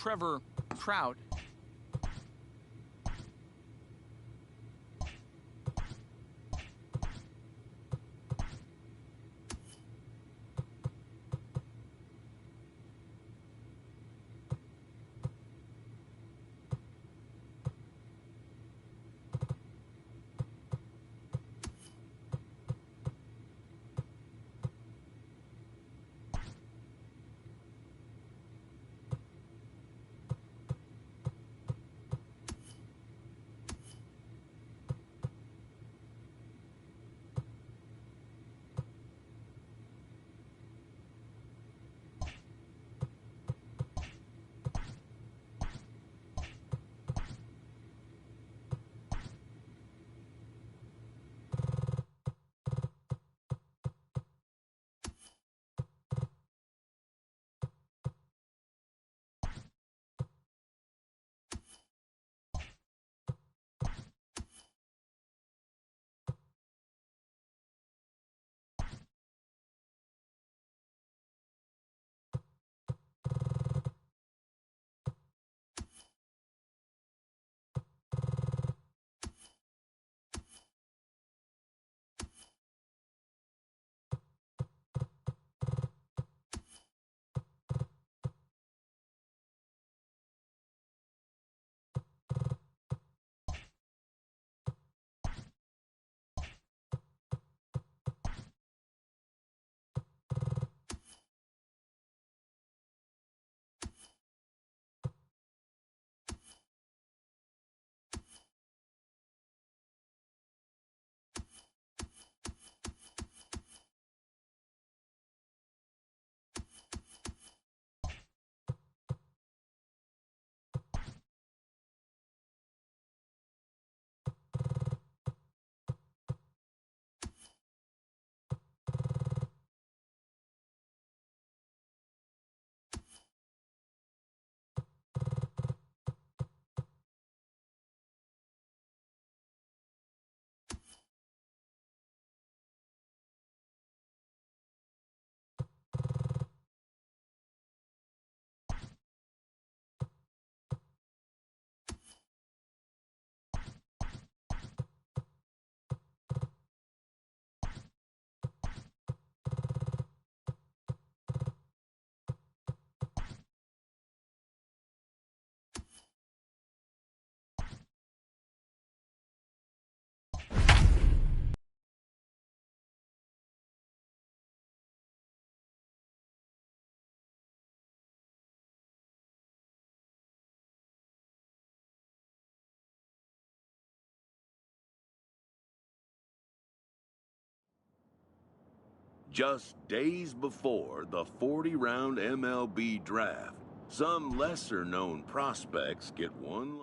Trevor Trout. Just days before the 40-round MLB draft, some lesser-known prospects get one.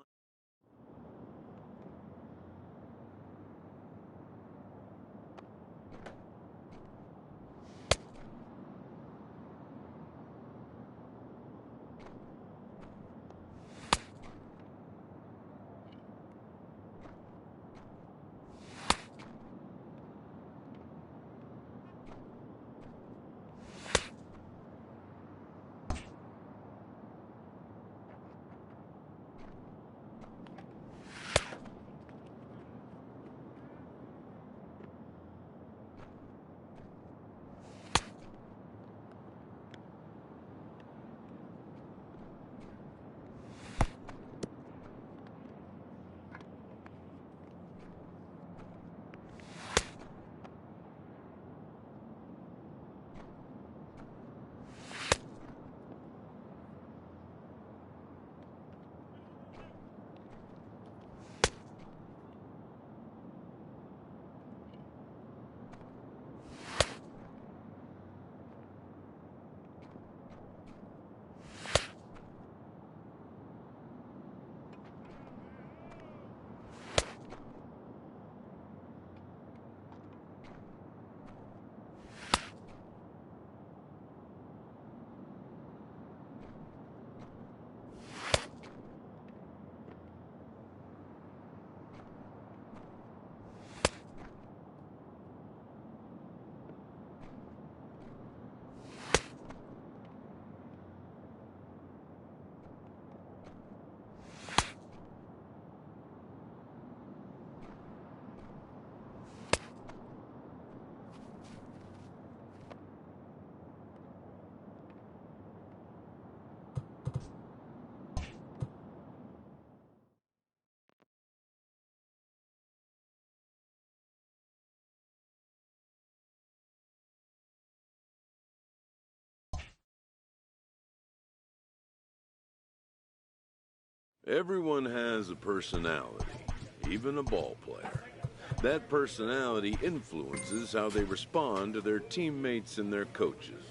Everyone has a personality, even a ball player. That personality influences how they respond to their teammates and their coaches.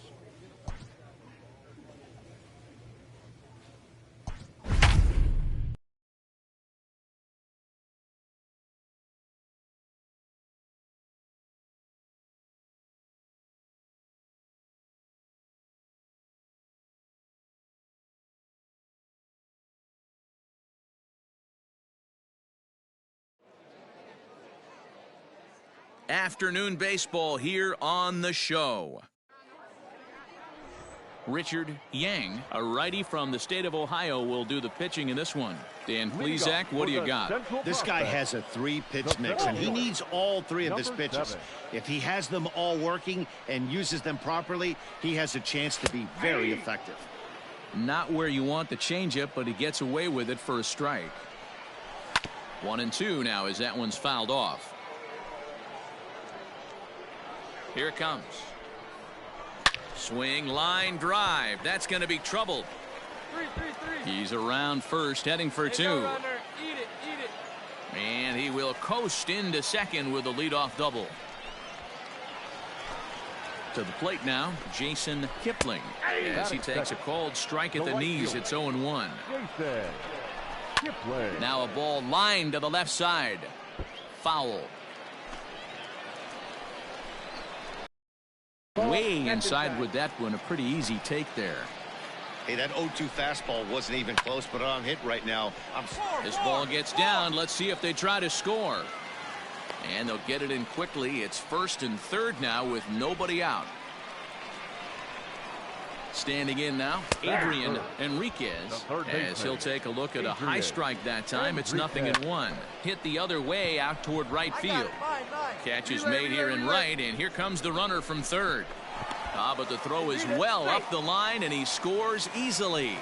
Afternoon baseball here on the show. Richard Yang, a righty from the state of Ohio, will do the pitching in this one. Dan Plesac, what do you got? This guy has a three-pitch mix, and he needs all three of his pitches. If he has them all working and uses them properly, he has a chance to be very effective. Not where you want the changeup, but he gets away with it for a strike. 1-2 now as that one's fouled off. Here it comes. Swing, line, drive. That's going to be troubled. He's around first, heading for two. And he will coast into second with a leadoff double. To the plate now, Jason Kipling. As he takes a called strike at the knees, it's 0-1. Now a ball lined to the left side. Foul. Way inside with that one, a pretty easy take there. Hey, that 0-2 fastball wasn't even close, but on hit right now. This ball gets down. Let's see if they try to score. And they'll get it in quickly. It's first and third now with nobody out. Standing in now, Adrian Enriquez, as he'll take a look at a high strike that time. It's 0-1. Hit the other way out toward right field. Catch is made here in right, and here comes the runner from third. But the throw is well up the line, and he scores easily.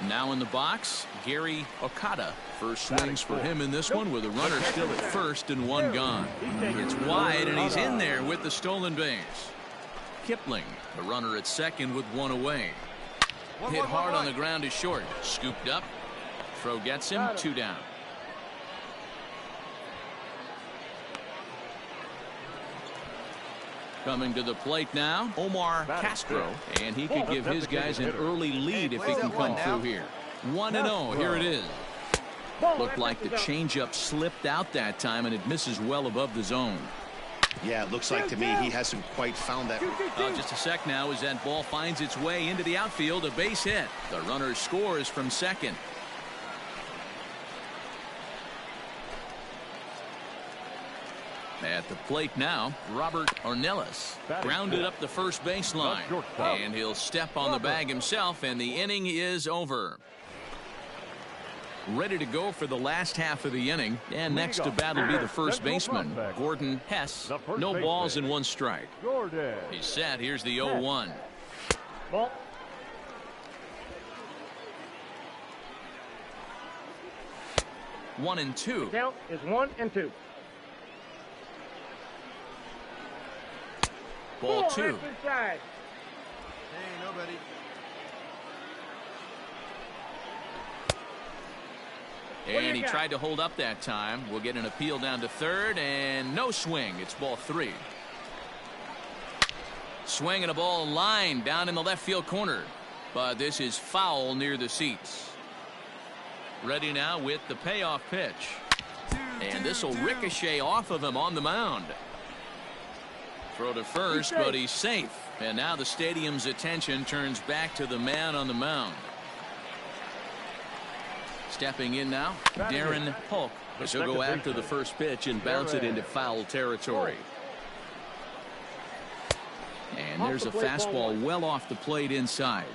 Now in the box, Gary Okada. First swings for him in this one with a runner still at first and one gone. It's wide, and he's in there with the stolen base. Kipling, the runner at second with one away. Hit hard on the ground is short. Scooped up. Throw gets him, two down. Coming to the plate now, Omar Castro, and he could give his guys an early lead if he can come through here. 1-0, here it is. Looked like the changeup slipped out that time, and it misses well above the zone. Yeah, it looks like to me he hasn't quite found that. Just a sec now as that ball finds its way into the outfield, a base hit. The runner scores from second. At the plate now, Robert Ornelas grounded up the first baseline, and he'll step on the bag himself, and the inning is over. Ready to go for the last half of the inning, and next to bat will be the first baseman, Gordon Hess. No balls and one strike. He's set. Here's the 0-1. Ball. 1-2. Count is 1-2. Ball 2. Hey, nobody. And he tried to hold up that time. We'll get an appeal down to third, and no swing. It's ball 3. Swing and a ball lined down in the left field corner. But this is foul near the seats. Ready now with the payoff pitch. And this will ricochet off of him on the mound. Throw to first, but he's safe. And now the stadium's attention turns back to the man on the mound. Stepping in now, Darren Polk. He'll go after the first pitch and bounce it into foul territory. And there's a fastball well off the plate inside.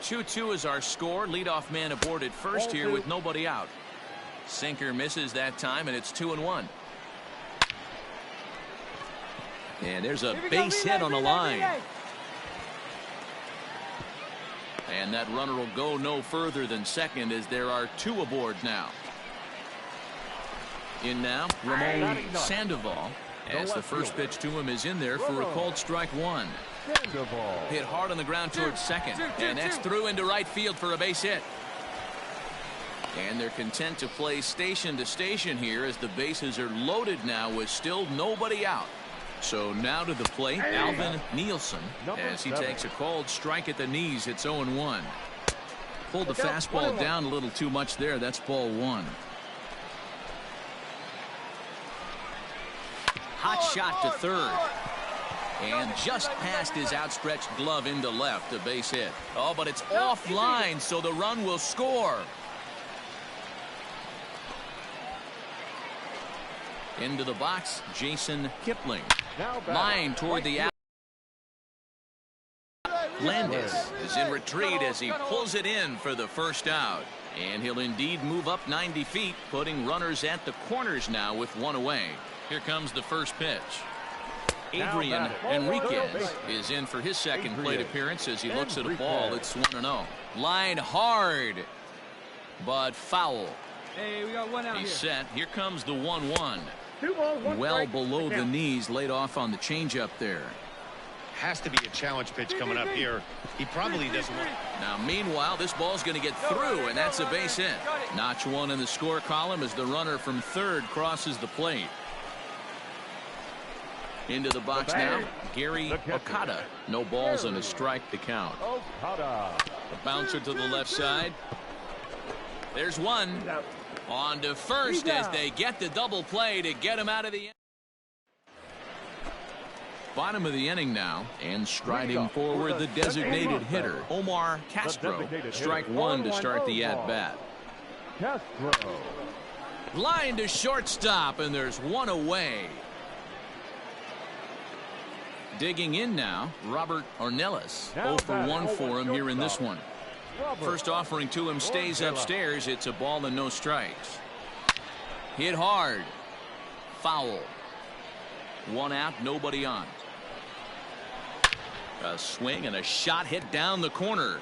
2-2 is our score. Leadoff man aboard at first here with nobody out. Sinker misses that time, and it's 2-1. And there's a base hit on the line. And that runner will go no further than second as there are 2 aboard now. In now, Ramon Sandoval, as the first pitch to him is in there for a called strike 1. Hit hard on the ground towards second. And that's through into right field for a base hit. And they're content to play station to station here as the bases are loaded now with still nobody out. So now to the plate, Alvin Nielsen, as he takes a called strike at the knees. It's 0-1. Pulled the fastball down a little too much there. That's ball one. Hot shot to third. And just past his outstretched glove into left, a base hit. Oh, but it's offline, so the run will score. Into the box, Jason Kipling. Line toward the out. Landis is in retreat as he pulls it in for the first out. And he'll indeed move up 90 feet, putting runners at the corners now with one away. Here comes the first pitch. Adrian Enriquez is in for his second plate appearance as he looks at a ball. It's 1-0. Line hard, but foul. Hey, we got one out. He's set. Here comes the 1-1. 2 balls, 1 Well strike. below the knees, laid off on the changeup there. Has to be a challenge pitch coming up here. He probably doesn't want. Now, meanwhile, this ball's going to get through, and that's a base hit. Notch one in the score column as the runner from third crosses the plate. Into the box now, Gary Okada. No balls and a strike to count. The bouncer to the left side. There's one. On to first as they get the double play to get him out of the inning. Bottom of the inning now, and striding forward the designated hitter, Omar Castro. Strike one to start the at-bat. Line to shortstop, and there's one away. Digging in now, Robert Ornelas. 0 for 1 for him here in this one. First offering to him stays upstairs. It's a ball and no strikes. Hit hard. Foul. One out, nobody on. A swing and a shot hit down the corner.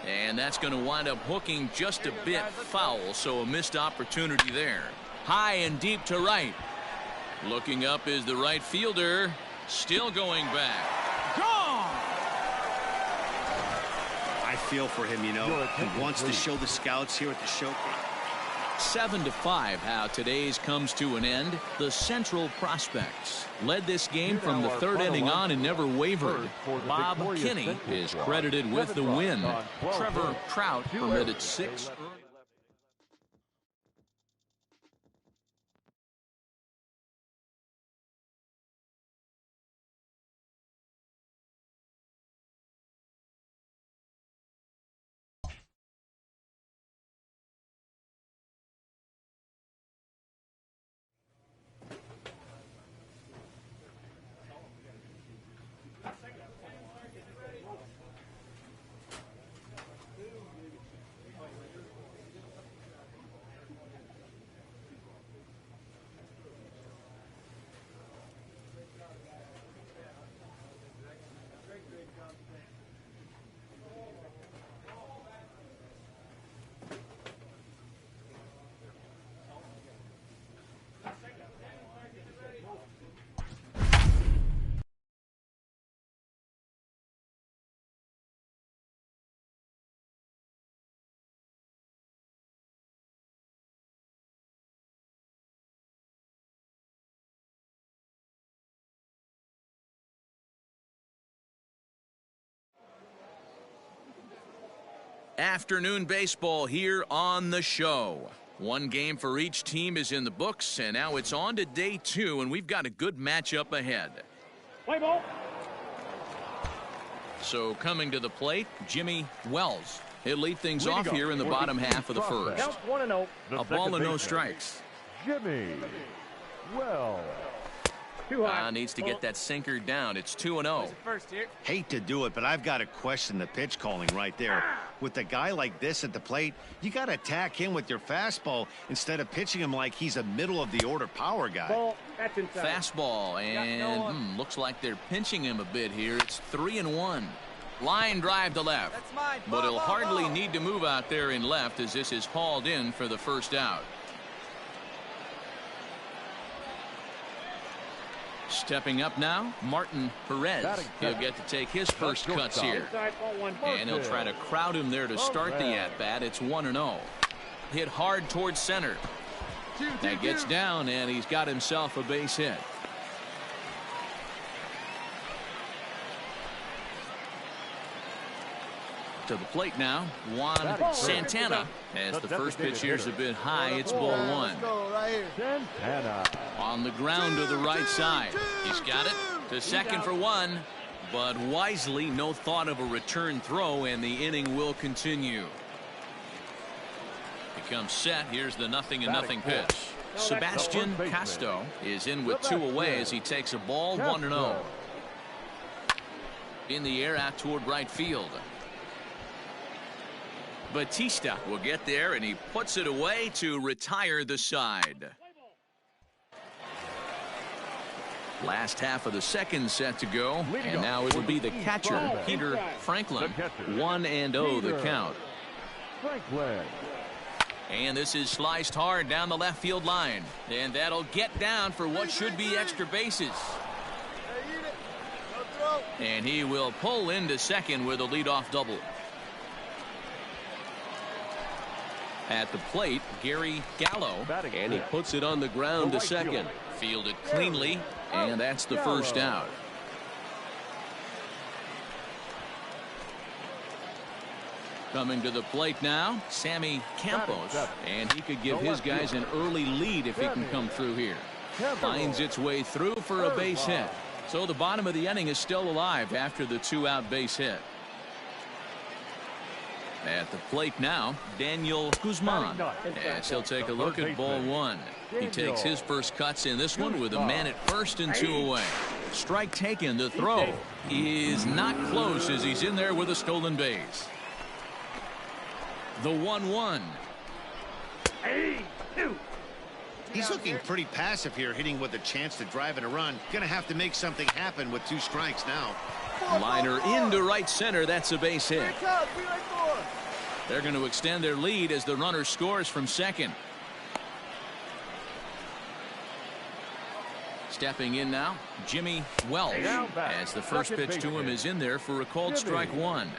And that's going to wind up hooking just a bit foul, so a missed opportunity there. High and deep to right. Looking up is the right fielder. Still going back. Gone! I feel for him, you know. He wants to show the scouts here at the showcase. 7-5 how today's comes to an end. The Central Prospects led this game from the third inning on and never wavered. Bob Kinney is credited with the win. Trevor Trout permitted 6 early. Afternoon baseball here on the show. One game for each team is in the books, and now it's on to day 2, and we've got a good matchup ahead. Play ball. So coming to the plate, Jimmy Wells. He'll lead things off here in the bottom half of the first. Count 1-0. A ball and no strikes. Jimmy Wells. Too high. Needs to get that sinker down. It's 2-0. Hate to do it, but I've got to question the pitch calling right there. With a guy like this at the plate, you got to attack him with your fastball instead of pitching him like he's a middle-of-the-order power guy. Ball. That's inside. Fastball, and looks like they're pinching him a bit here. It's 3-1. Line drive to left. But he'll hardly need to move out there in left as this is hauled in for the first out. Stepping up now, Martin Perez. He'll get to take his first cuts here. And he'll try to crowd him there to start the at-bat. It's 1-0. Hit hard towards center. That gets down, and he's got himself a base hit. To the plate now, Juan Santana. As the first pitch here's a bit high, it's ball one. Santana. On the ground to the right side. He's got it to second for one, but wisely no thought of a return throw, and the inning will continue. Becomes set. Here's the 0-0 pitch. Sebastian Casto is in with 2 away as he takes a ball. 1-0. In the air out toward right field. Batista will get there, and he puts it away to retire the side. Last half of the second set to go, and now it will be the catcher, Peter Franklin. 1-0 the count. Franklin. And this is sliced hard down the left field line, and that'll get down for what should be extra bases. And he will pull into second with a leadoff double. At the plate, Gary Gallo, and he puts it on the ground to second. Fielded cleanly, and that's the first out. Coming to the plate now, Sammy Campos, and he could give his guys an early lead if he can come through here. Finds its way through for a base hit. So the bottom of the inning is still alive after the 2-out base hit. At the plate now, Daniel Guzman, as he'll take a look at ball one. He takes his first cuts in this one with a man at first and 2 away. Strike taken. The throw is not close as he's in there with a stolen base. The 1-1. He's looking pretty passive here, hitting with a chance to drive and a run. Gonna have to make something happen with 2 strikes now. Liner into right center. That's a base hit. They're going to extend their lead as the runner scores from second. Stepping in now, Jimmy Wells, as the first pitch to him is in there for a called strike one.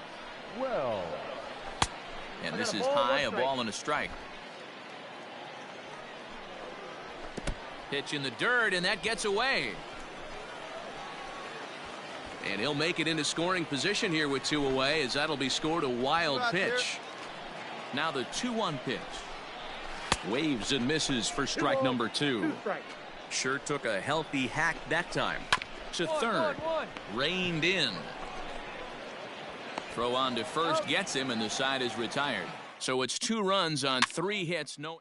And this is high, a ball and a strike. Pitch in the dirt, and that gets away. And he'll make it into scoring position here with 2 away, as that'll be scored a wild pitch. Now the 2-1 pitch. Waves and misses for strike number 2. Sure took a healthy hack that time. To third. Reined in. Throw on to first gets him, and the side is retired. So it's 2 runs on 3 hits. No.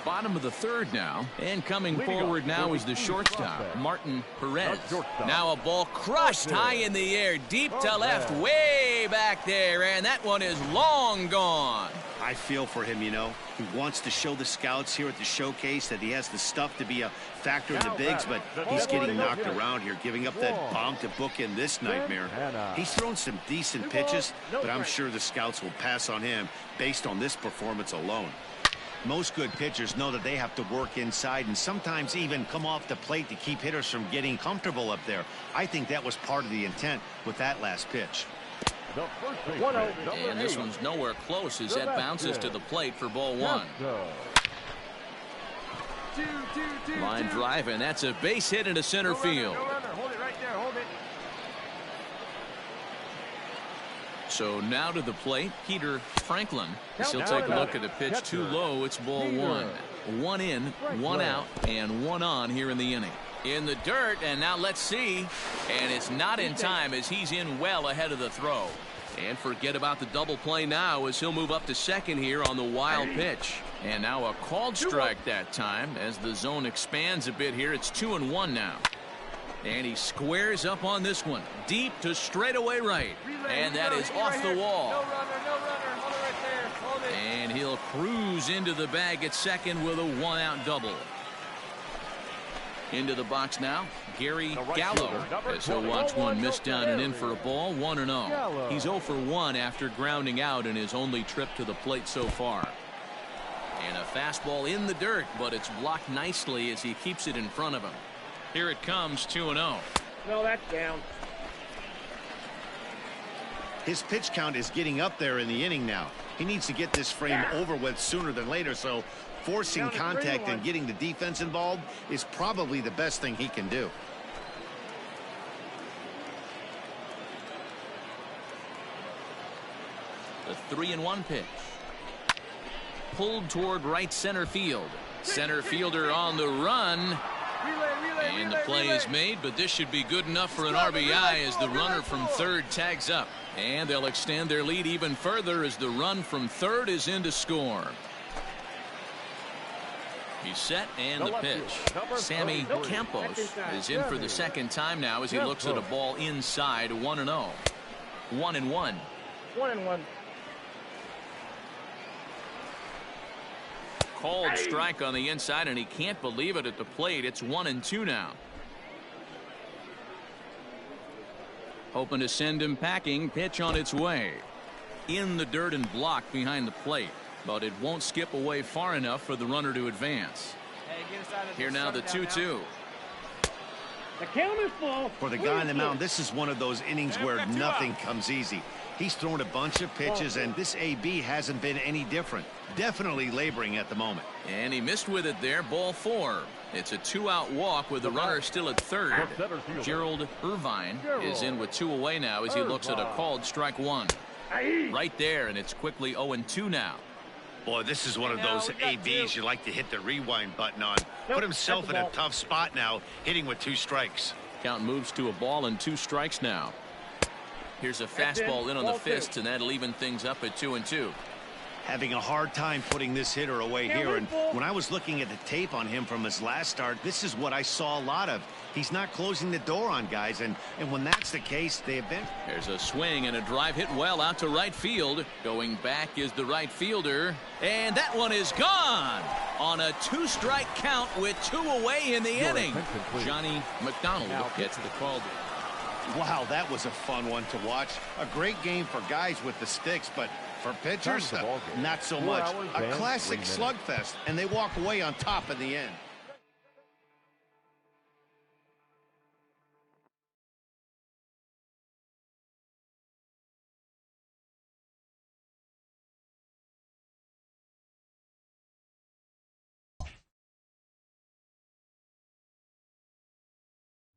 Bottom of the third now, and coming forward now is the shortstop, Martin Perez. Now a ball crushed high in the air, deep to left, way back there, and that one is long gone. I feel for him, you know. He wants to show the scouts here at the showcase that he has the stuff to be a factor in the bigs, but he's getting knocked around here, giving up that bomb to book in this nightmare. He's thrown some decent pitches, but I'm sure the scouts will pass on him based on this performance alone. Most good pitchers know that they have to work inside and sometimes even come off the plate to keep hitters from getting comfortable up there. I think that was part of the intent with that last pitch. And this one's nowhere close as that bounces to the plate for ball one. Line drive, and that's a base hit into center field. So now to the plate, Peter Franklin. He'll take a look at the pitch too low. It's ball one. 1 in, 1 out, and 1 on here in the inning. In the dirt, and now let's see. And it's not in time as he's in well ahead of the throw. And forget about the double play now as he'll move up to second here on the wild pitch. And now a called strike that time as the zone expands a bit here. It's 2-1 now. And he squares up on this one. Deep to straightaway right. And that is off the wall. No runner, hold it right there. Hold it. And he'll cruise into the bag at second with a 1-out double. Into the box now, Gary Gallo, as he'll watch one miss down and in for a ball. 1-0. He's 0 for 1 after grounding out in his only trip to the plate so far. And a fastball in the dirt, but it's blocked nicely as he keeps it in front of him. Here it comes, 2-0. No, that's down. His pitch count is getting up there in the inning now. He needs to get this frame over with sooner than later, so forcing contact and getting the defense involved is probably the best thing he can do. The 3-1 pitch. Pulled toward right center field. Center fielder on the run. And the play is made, but this should be good enough for an RBI as the runner from third tags up. And they'll extend their lead even further as the run from third is in to score. He's set, and the pitch. Sammy Campos is in for the second time now as he looks at a ball inside. 1-0. 1-1. 1-1. Called strike on the inside, and he can't believe it at the plate. It's 1-2 now. Hoping to send him packing. Pitch on its way. In the dirt and blocked behind the plate, but it won't skip away far enough for the runner to advance. Hey, get us out of Here now the 2-2. The count is full. For the guy on the mound, this is one of those innings where nothing comes easy. He's thrown a bunch of pitches, and this AB hasn't been any different. Definitely laboring at the moment. And he missed with it there. Ball 4. It's a 2-out walk with the runner still at third. Gerald Irvine is in with 2 away now as he looks at a called strike 1. Right there, and it's quickly 0-2 now. Boy, this is one of those ABs you like to hit the rewind button on. Put himself in a tough spot now, hitting with 2 strikes. Count moves to a ball and 2 strikes now. Here's a fastball in on the fist, and that'll even things up at 2-2. Having a hard time putting this hitter away here, and when I was looking at the tape on him from his last start, this is what I saw a lot of. He's not closing the door on guys, and when that's the case, they have been. There's a swing and a drive hit well out to right field. Going back is the right fielder, and that one is gone on a 2-strike count with 2 away in the inning. Johnny McDonald gets the call. Wow, that was a fun one to watch. A great game for guys with the sticks, but for pitchers, not so much. A classic slugfest, and they walk away on top in the end.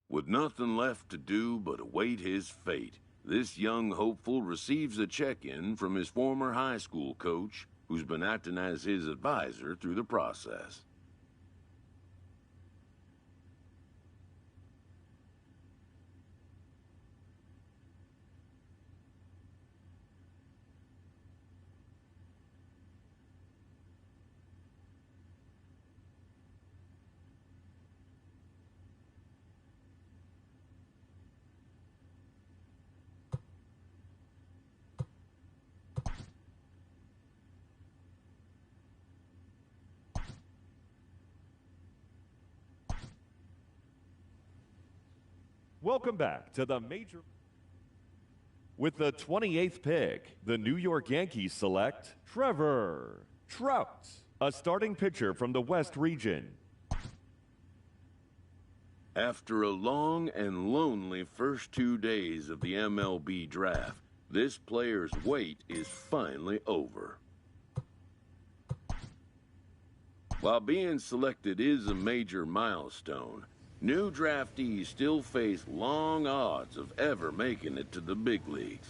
With nothing left to do but await his fate, this young hopeful receives a check-in from his former high school coach, who's been acting as his advisor through the process. Welcome back to the major. With the 28th pick, the New York Yankees select Trevor Trout, a starting pitcher from the West region. After a long and lonely first 2 days of the MLB draft, this player's wait is finally over. While being selected is a major milestone, new draftees still face long odds of ever making it to the big leagues.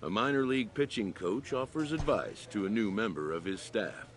A minor league pitching coach offers advice to a new member of his staff.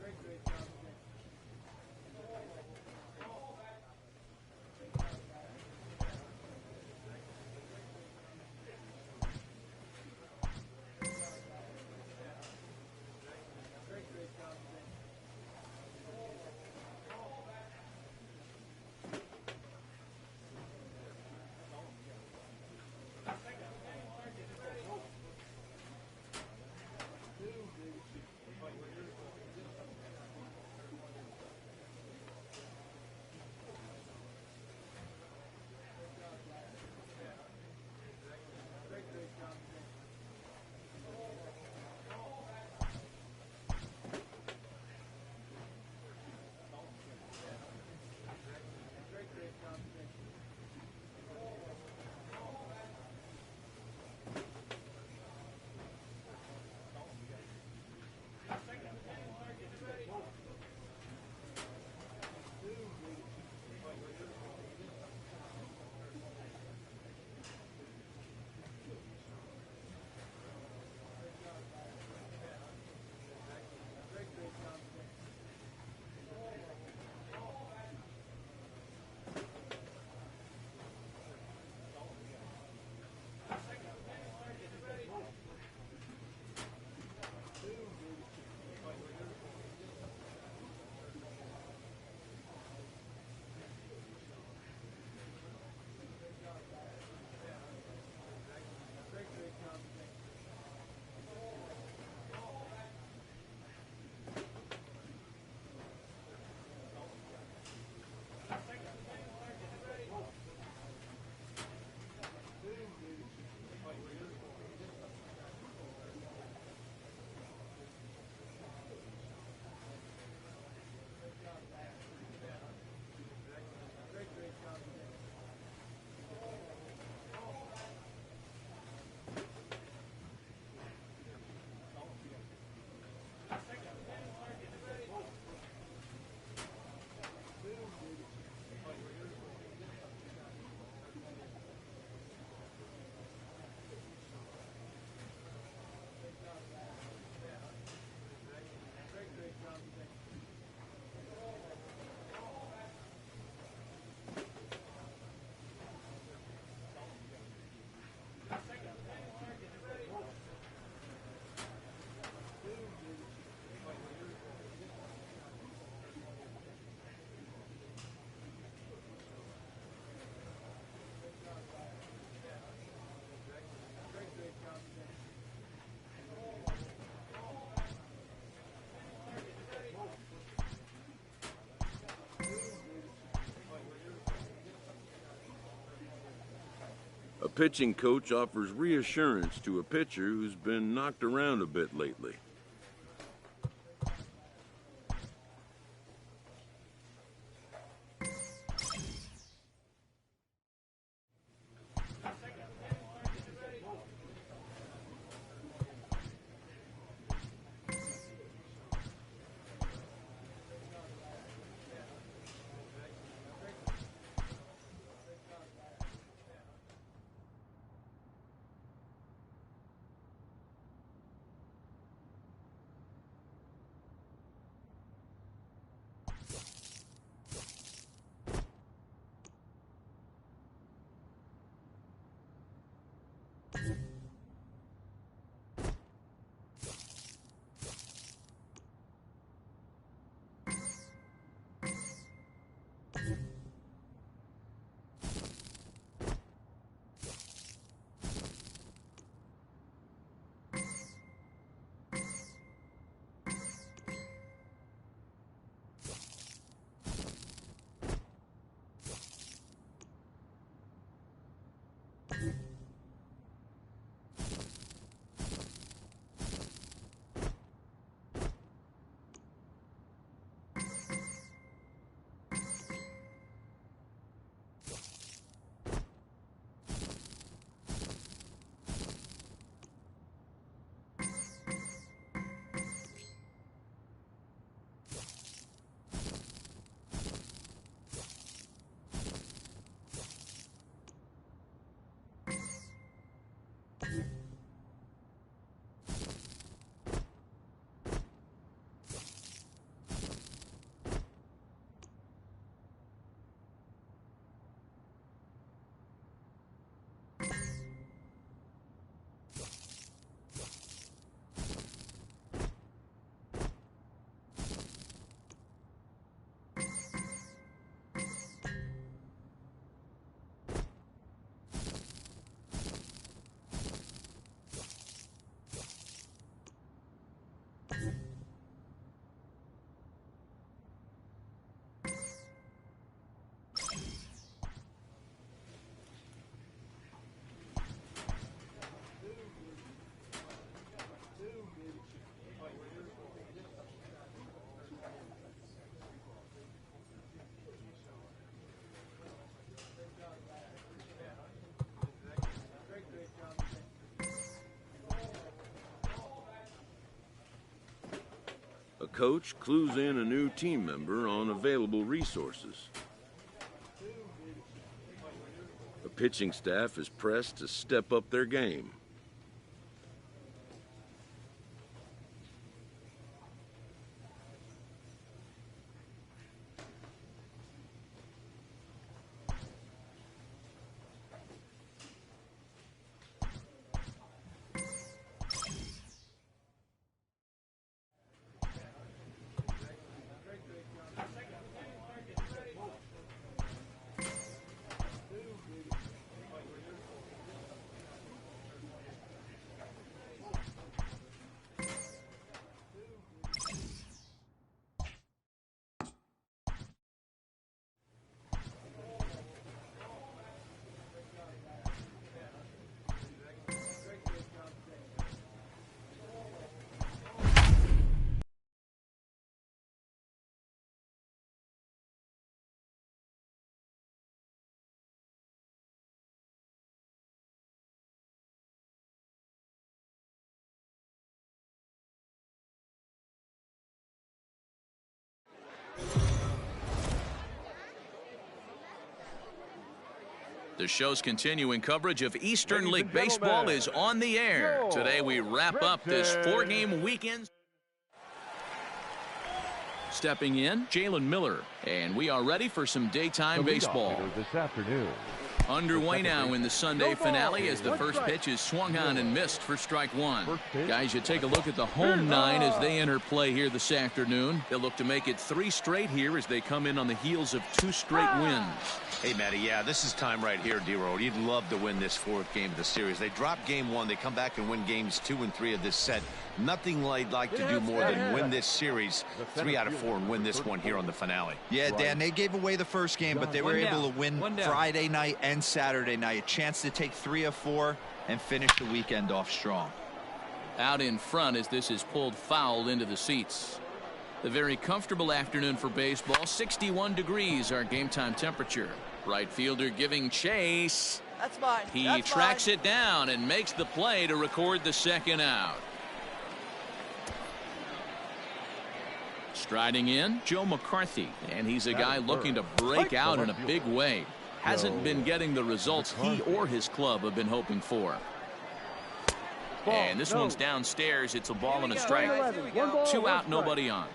A pitching coach offers reassurance to a pitcher who's been knocked around a bit lately. coach clues in a new team member on available resources. The pitching staff is pressed to step up their game. The show's continuing coverage of Eastern League Baseball is on the air. Today we wrap up this 4-game weekend. Stepping in, Jalen Miller. And we are ready for some daytime baseball. This afternoon. Underway now in the Sunday finale as the first pitch is swung on and missed for strike one. Guys, you take a look at the home nine as they enter play here this afternoon. They'll look to make it 3 straight here as they come in on the heels of 2 straight wins. Hey, Matty, yeah, this is time right here, D-Road. You'd love to win this 4th game of the series. They drop game 1. They come back and win games 2 and 3 of this set. Nothing they'd like to do more than win this series 3 out of 4 and win this one here on the finale. Yeah, Dan, they gave away the first game, but they were able to win Friday night and Saturday night. A chance to take 3 of 4 and finish the weekend off strong. Out in front as this is pulled foul into the seats. A very comfortable afternoon for baseball. 61 degrees our game time temperature. Right fielder giving chase. That's mine. He tracks it down and makes the play to record the second out. Striding in, Joe McCarthy, and he's a guy looking to break out in a big way. Hasn't been getting the results he or his club have been hoping for. And this one's downstairs. It's a ball and a strike. 2 out, nobody on.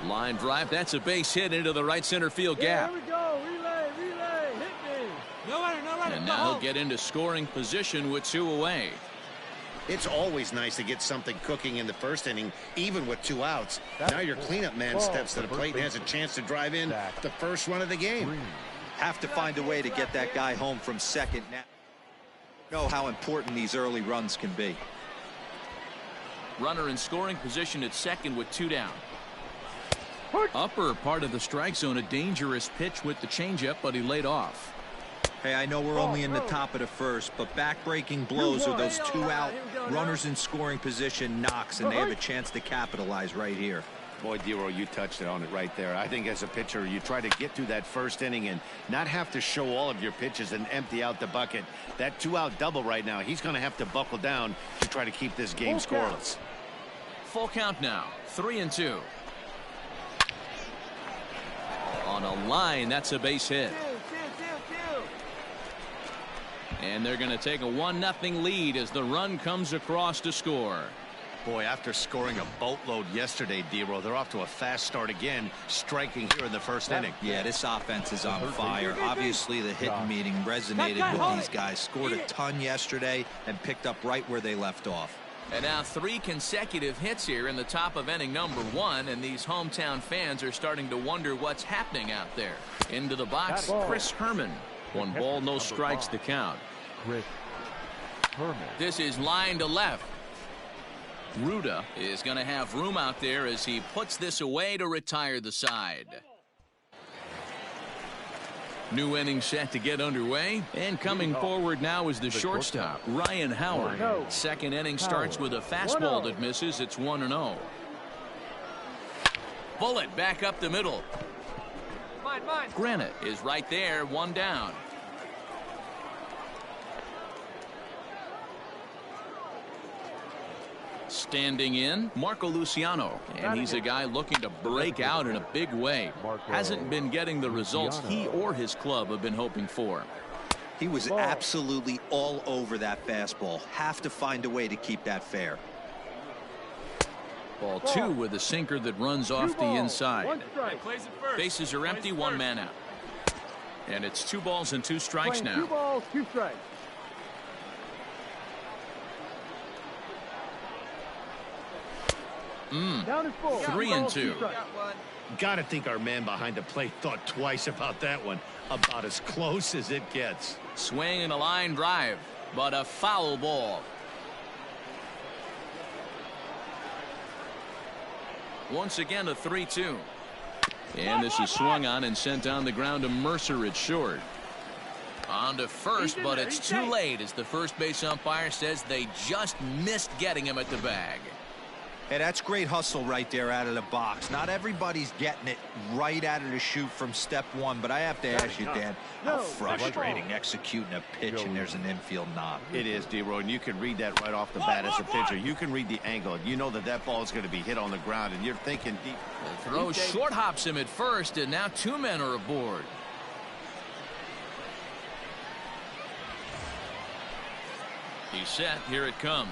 Line drive. That's a base hit into the right center field gap. Here we go. Relay, hit me. No runner. And now he'll get into scoring position with 2 away. It's always nice to get something cooking in the first inning, even with 2 outs. Now your cleanup man steps to the plate and has a chance to drive in the first run of the game. Have to find a way to get that guy home from second. Now, know how important these early runs can be. Runner in scoring position at second with 2 down. Upper part of the strike zone, a dangerous pitch with the changeup, but he laid off. Hey, I know we're only in the top of the first, but back-breaking blows are those 2 out runners in scoring position knocks, and they have a chance to capitalize right here. Boy, D-Roy, you touched it on it right there. I think as a pitcher, you try to get through that first inning and not have to show all of your pitches and empty out the bucket. That 2-out double right now, he's going to have to buckle down to try to keep this game scoreless. Full count now, 3-2. On a line, that's a base hit. And they're going to take a 1-0 lead as the run comes across to score. Boy, after scoring a boatload yesterday, D-Roy, they're off to a fast start again, striking here in the first inning. Yeah, this offense is on fire. Obviously, the hitting meeting resonated with these guys. Scored a ton yesterday and picked up right where they left off. And now 3 consecutive hits here in the top of inning number 1, and these hometown fans are starting to wonder what's happening out there. Into the box, Chris Herman. 1 ball, no strikes to count. Chris Herman. This is line to left. Ruda is going to have room out there as he puts this away to retire the side. New inning set to get underway, and coming forward now is the shortstop, Ryan Howard. Second inning starts with a fastball that misses. It's 1-0. Bullet back up the middle. Granite is right there, 1 down. Standing in, Marco Luciano, and he's a guy looking to break out in a big way. Hasn't been getting the results he or his club have been hoping for. He was absolutely all over that fastball. Have to find a way to keep that fair. Ball 2 with a sinker that runs off the inside. Bases are empty, 1 man out. And it's 2 balls and 2 strikes now. 2 balls, 2 strikes. Down is full. 3 and 2. Gotta think our man behind the plate thought twice about that one. About as close as it gets. Swing and a line drive, but a foul ball. Once again, a 3-2. And this is swung on and sent down the ground to Mercer at short. On to first, but it's too late as the first base umpire says they just missed getting him at the bag. Hey, that's great hustle right there out of the box. Not everybody's getting it right out of the chute from step 1, but I have to ask you, Dan, how frustrating executing a pitch and there's an infield knock. It is, D-Roy, and you can read that right off the bat as a pitcher. You can read the angle. You know that that ball is going to be hit on the ground, and you're thinking deep. The throw short hops him at first, and now 2 men are aboard. He's set. Here it comes.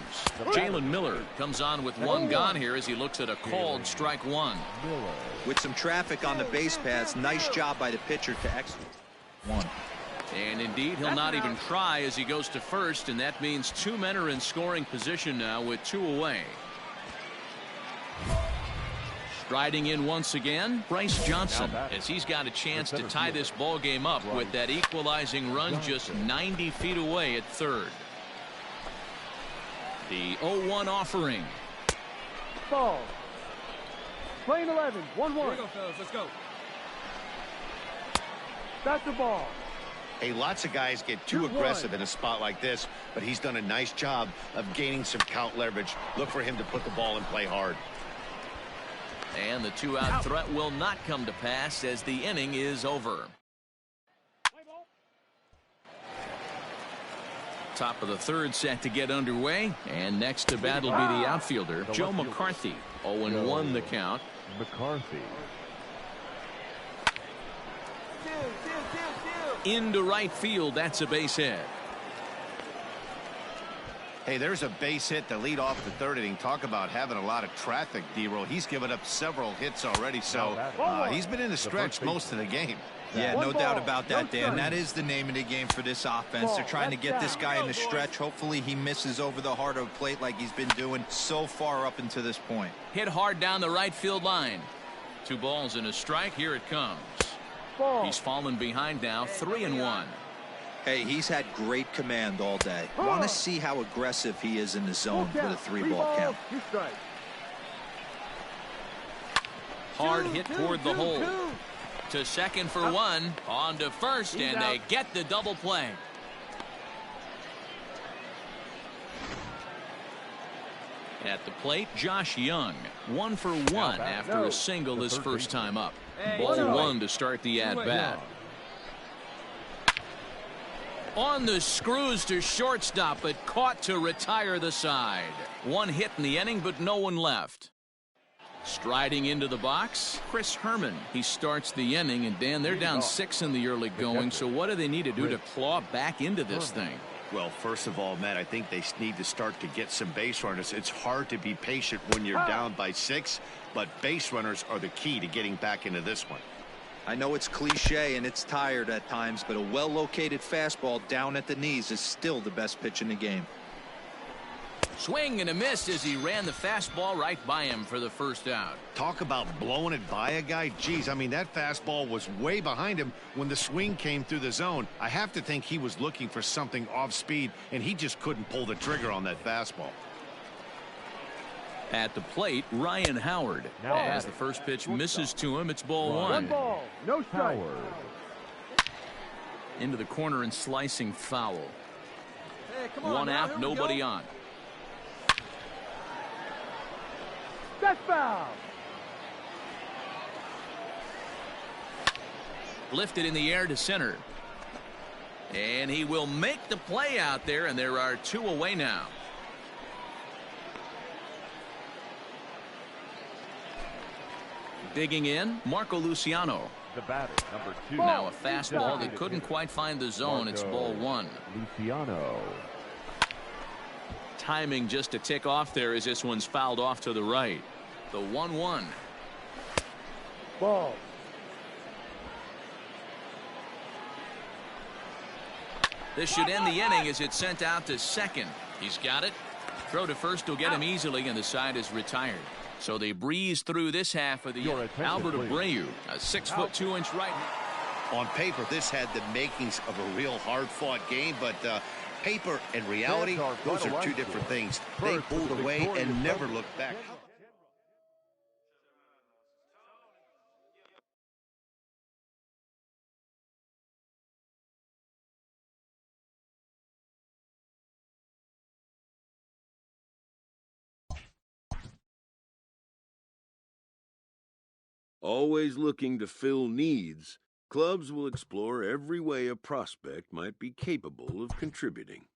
Jalen Miller comes on with 1 gone here as he looks at a called strike 1. With some traffic on the base paths, nice job by the pitcher to execute 1. And indeed, he'll not even try as he goes to first, and that means 2 men are in scoring position now with 2 away. Striding in once again, Bryce Johnson, as he's got a chance to tie this ball game up with that equalizing run just 90 feet away at third. The 0-1 offering. Ball. Playing 11, 1-1. Here we go, fellas. Let's go. That's the ball. Hey, lots of guys get too aggressive in a spot like this, but he's done a nice job of gaining some count leverage. Look for him to put the ball in play hard. And the 2-out threat will not come to pass as the inning is over. Top of the third set to get underway, and next to bat will be the outfielder Joe McCarthy. 0-1 the count. McCarthy. Into right field, that's a base hit. Hey, there's a base hit to lead off the third inning. Talk about having a lot of traffic, D-Roll. He's given up several hits already, so he's been in the stretch most of the game. Yeah, no doubt about that, Dan. That is the name of the game for this offense. They're trying to get this guy in the stretch. Hopefully he misses over the heart of the plate like he's been doing so far up until this point. Hit hard down the right field line. 2 balls and a strike. Here it comes. He's fallen behind now, 3-1. Hey, he's had great command all day. Want to see how aggressive he is in the zone with a 3-ball count. Hard hit toward the hole. To second for 1, on to first, and they get the double play. At the plate, Josh Young, 1 for 1 after a single his first time up. Ball 1 to start the at-bat. On the screws to shortstop, but caught to retire the side. 1 hit in the inning, but no one left. Striding into the box, Chris Herman. He starts the inning, and Dan, they're down 6 in the early going, so what do they need to do to claw back into this thing? Well, first of all, Matt, I think they need to start to get some base runners. It's hard to be patient when you're down by 6, but base runners are the key to getting back into this one. I know it's cliche and it's tired at times, but a well-located fastball down at the knees is still the best pitch in the game. Swing and a miss as he ran the fastball right by him for the first out. Talk about blowing it by a guy. Geez, I mean, that fastball was way behind him when the swing came through the zone. I have to think he was looking for something off speed, and he just couldn't pull the trigger on that fastball. At the plate, Ryan Howard. As the first pitch misses to him, it's ball 1. 1 ball, no strike. Into the corner and slicing foul. Hey, come on, 1 out, nobody on. That's foul. Lifted in the air to center. And he will make the play out there, and there are 2 away now. Digging in, Marco Luciano. The batter, number 2. Now a fastball that couldn't quite find the zone. It's ball 1. Luciano. Timing just to tick off there as this one's fouled off to the right. The 1-1. Ball. This should end the inning as it's sent out to second. He's got it. Throw to first will get him easily, and the side is retired. So they breeze through this half of the inning. Albert Abreu, a 6-foot 2-inch right. On paper, this had the makings of a real hard-fought game, but paper and reality, those are two different things. They pulled away and never looked back. Always looking to fill needs, clubs will explore every way a prospect might be capable of contributing.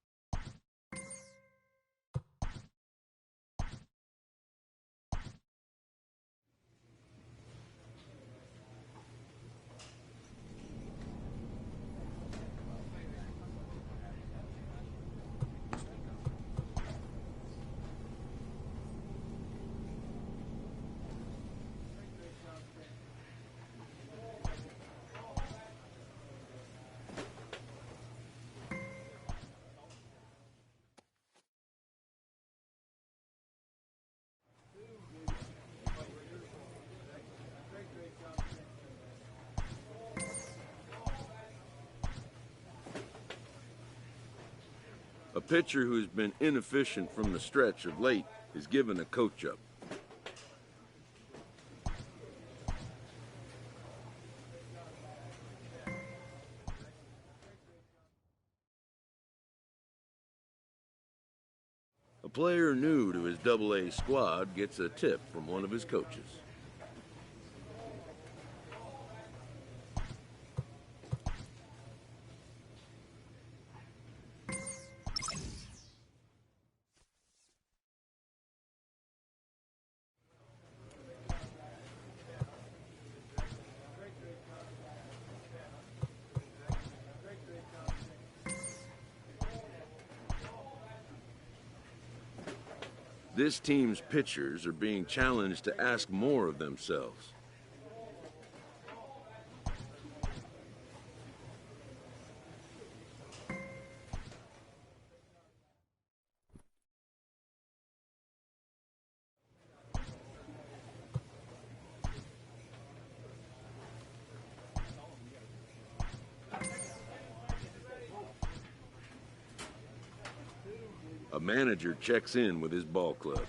A pitcher who has been inefficient from the stretch of late is given a coach up. A player new to his Double-A squad gets a tip from one of his coaches. This team's pitchers are being challenged to ask more of themselves. A manager checks in with his ball club.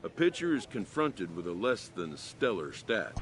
A pitcher is confronted with a less than stellar stat.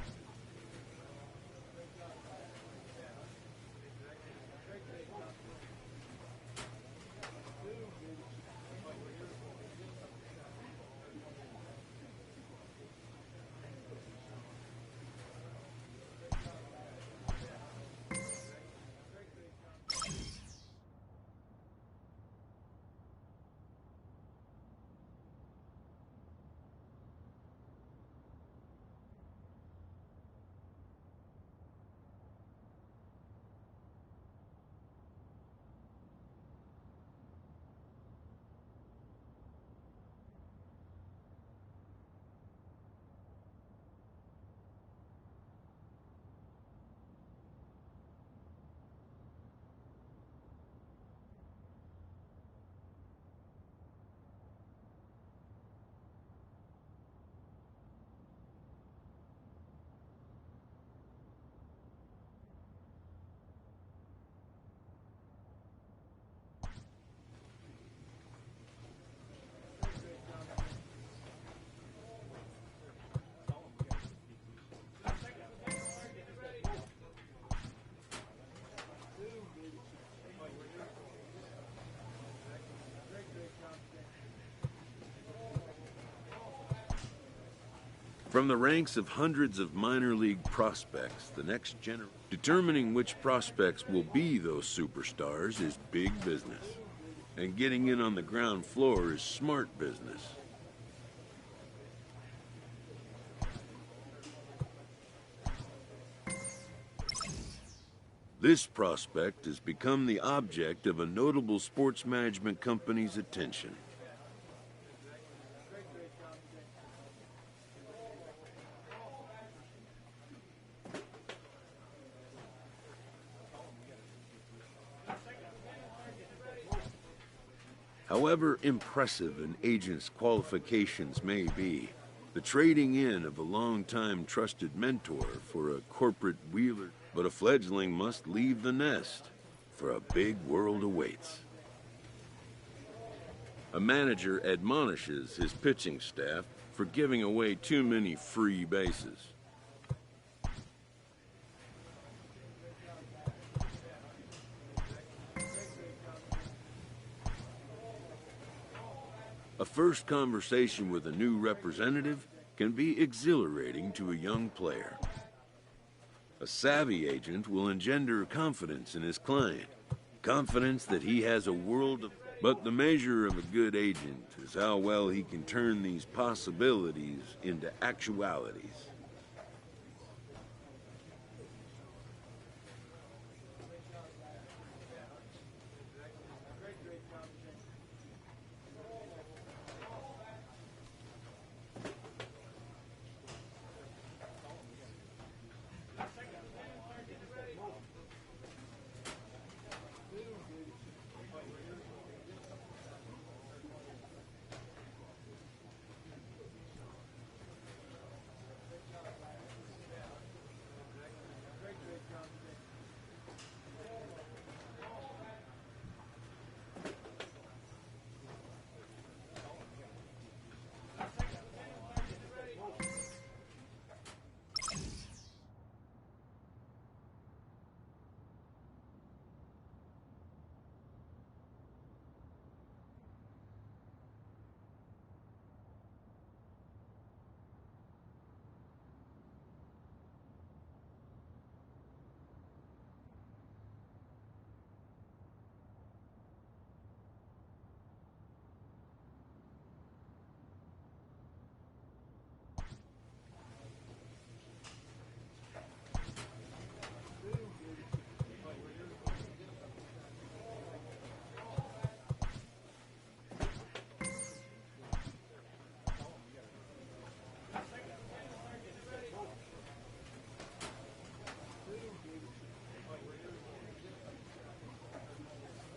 From the ranks of hundreds of minor league prospects, the next generation, determining which prospects will be those superstars is big business. And getting in on the ground floor is smart business. This prospect has become the object of a notable sports management company's attention. However impressive an agent's qualifications may be, the trading in of a long-time trusted mentor for a corporate wheeler, but a fledgling must leave the nest, for a big world awaits. A manager admonishes his pitching staff for giving away too many free bases. A first conversation with a new representative can be exhilarating to a young player. A savvy agent will engender confidence in his client, confidence that he has a world of... But the measure of a good agent is how well he can turn these possibilities into actualities.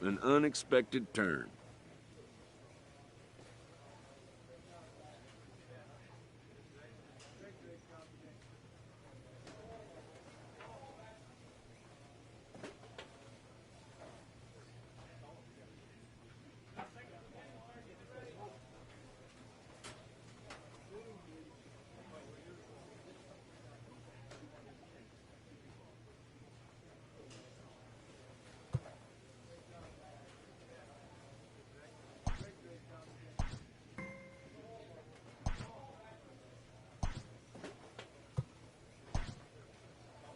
An unexpected turn.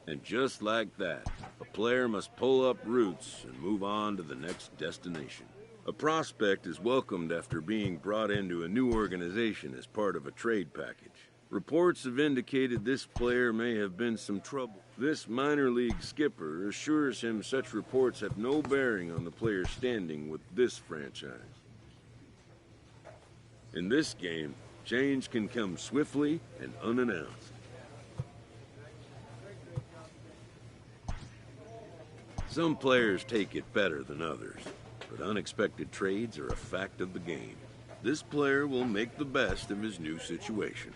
And just like that, a player must pull up roots and move on to the next destination. A prospect is welcomed after being brought into a new organization as part of a trade package. Reports have indicated this player may have been some trouble. This minor league skipper assures him such reports have no bearing on the player's standing with this franchise. In this game, change can come swiftly and unannounced. Some players take it better than others, but unexpected trades are a fact of the game. This player will make the best of his new situation.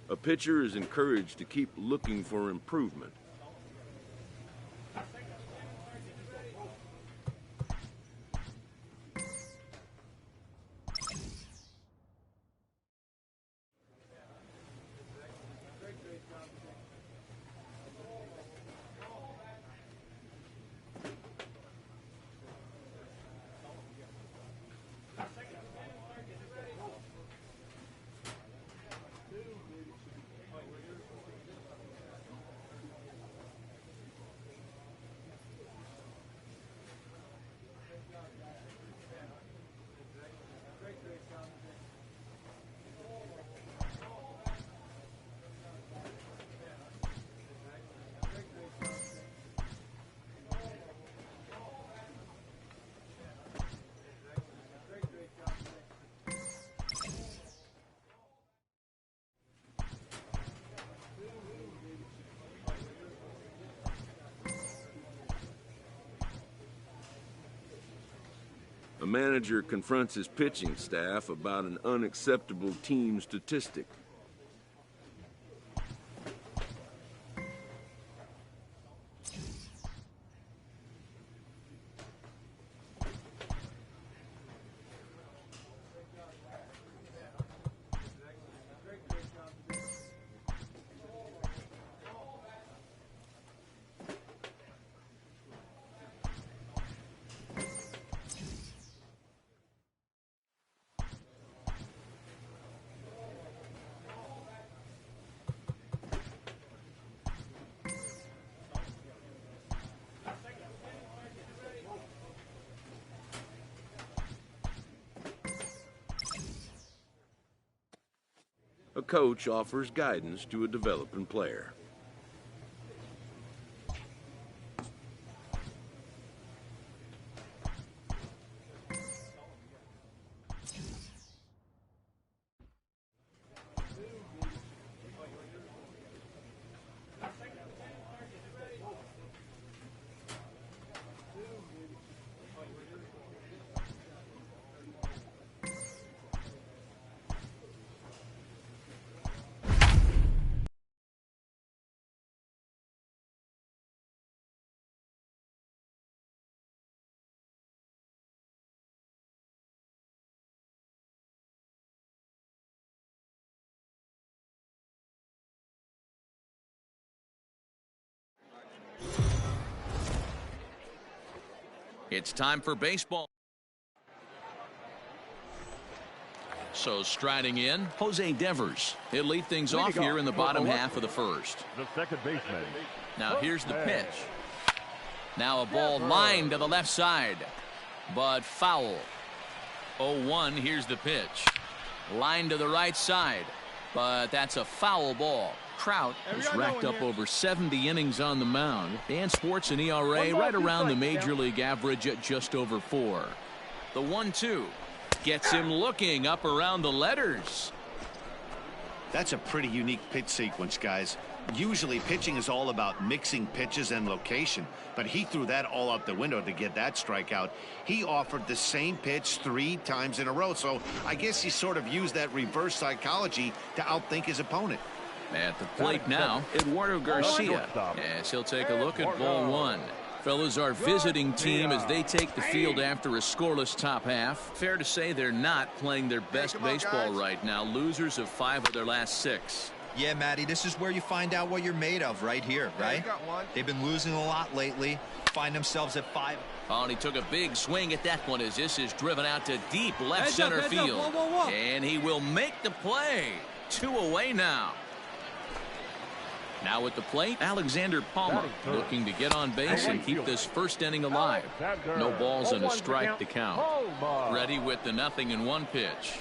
A pitcher is encouraged to keep looking for improvement. A manager confronts his pitching staff about an unacceptable team statistic. A coach offers guidance to a developing player. It's time for baseball. So striding in, Jose Devers. He'll lead things off here in the bottom half of the first. The second baseman. Now here's the pitch. Now a ball lined to the left side, but foul. 0-1. Here's the pitch. Line to the right side, but that's a foul ball. Trout has racked up over 70 innings on the mound and sports an ERA right around the major league average at just over 4. The 1-2 gets him looking up around the letters. That's a pretty unique pitch sequence, guys. Usually pitching is all about mixing pitches and location, but he threw that all out the window to get that strikeout. He offered the same pitch 3 times in a row, so I guess he sort of used that reverse psychology to outthink his opponent. At the plate now, Eduardo Garcia, as he'll take a look at ball 1. Fellas, our visiting team as they take the field after a scoreless top half. Fair to say they're not playing their best baseball right now. Losers of 5 of their last 6. Yeah, Matty, this is where you find out what you're made of right here, right? They've been losing a lot lately. Find themselves at 5. Oh, and he took a big swing at that one as this is driven out to deep left center field. Whoa. And he will make the play. 2 away now. Now at the plate, Alexander Palmer looking to get on base and keep this first inning alive. No balls and a strike to count. Ready with the 0-1 pitch.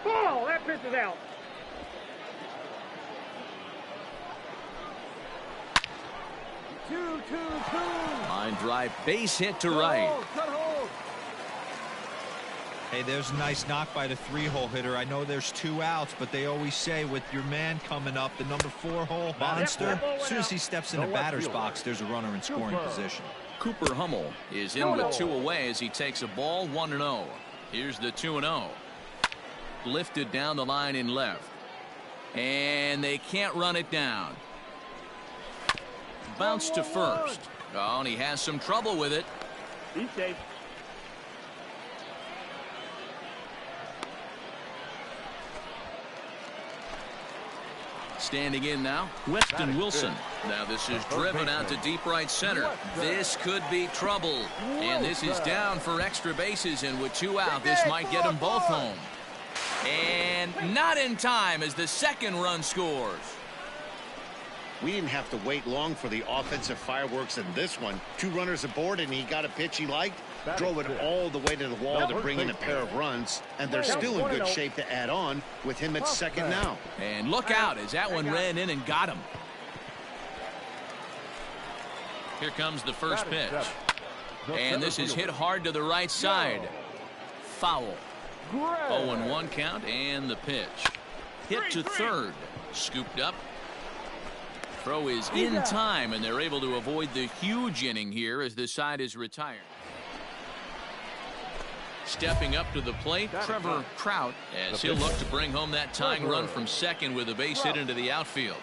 Ball! That pitch is out. 2-2-2. Line drive, base hit to right. Hey, there's a nice knock by the 3-hole hitter. I know there's 2 outs, but they always say with your man coming up, the number 4-hole monster, as soon as he steps in the batter's box, there's a runner in scoring position. Cooper Hummel is in with 2 away as he takes a ball 1-0. Here's the 2-0. Lifted down the line in left. And they can't run it down. Bounce to first. Oh, and he has some trouble with it. Be safe. Standing in now, Weston Wilson. Now this is driven out to deep right center. This could be trouble. And this is down for extra bases, and with 2 out, this might get them both home. And not in time as the second run scores. We didn't have to wait long for the offensive fireworks in this one. 2 runners aboard, and he got a pitch he liked. Drove it all the way to the wall to bring in a pair of runs, and they're still in good shape to add on with him at second now. And look out as that one ran in and got him. Here comes the first pitch. And this is hit hard to the right side. Foul. 0-1 count and the pitch. Hit to third. Scooped up. Throw is in time, and they're able to avoid the huge inning here as the side is retired. Stepping up to the plate, Trevor Trout, as he'll look to bring home that tying run from second with a base hit into the outfield.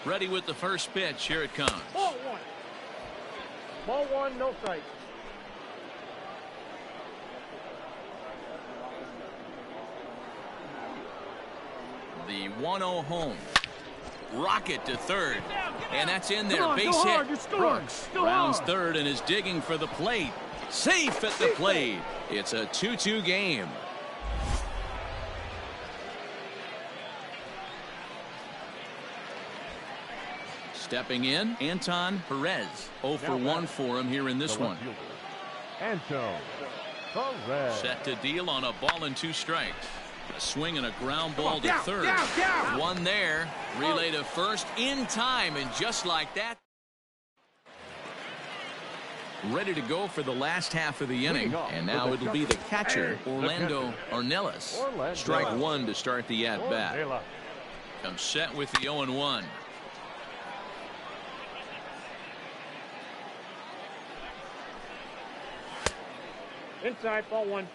Ready with the first pitch. Here it comes. Ball 1. Ball 1, no strike. The 1-0 home. Rocket to third. And that's in there. Come on, base go hit. hard, you're scoring. Brooks Go rounds hard. third and is digging for the plate. Safe at the plate. It's a 2-2 game. Stepping in, Anton Perez. 0 for 1 for him here in this one. Anton Perez. Set to deal on a ball and 2 strikes. A swing and a ground ball to third. One there. Relay to first in time, and just like that. Ready to go for the last half of the inning. And now it'll be the catcher, Orlando Ornelas. Strike 1 to start the at-bat. Comes set with the 0-1. Inside, ball 1.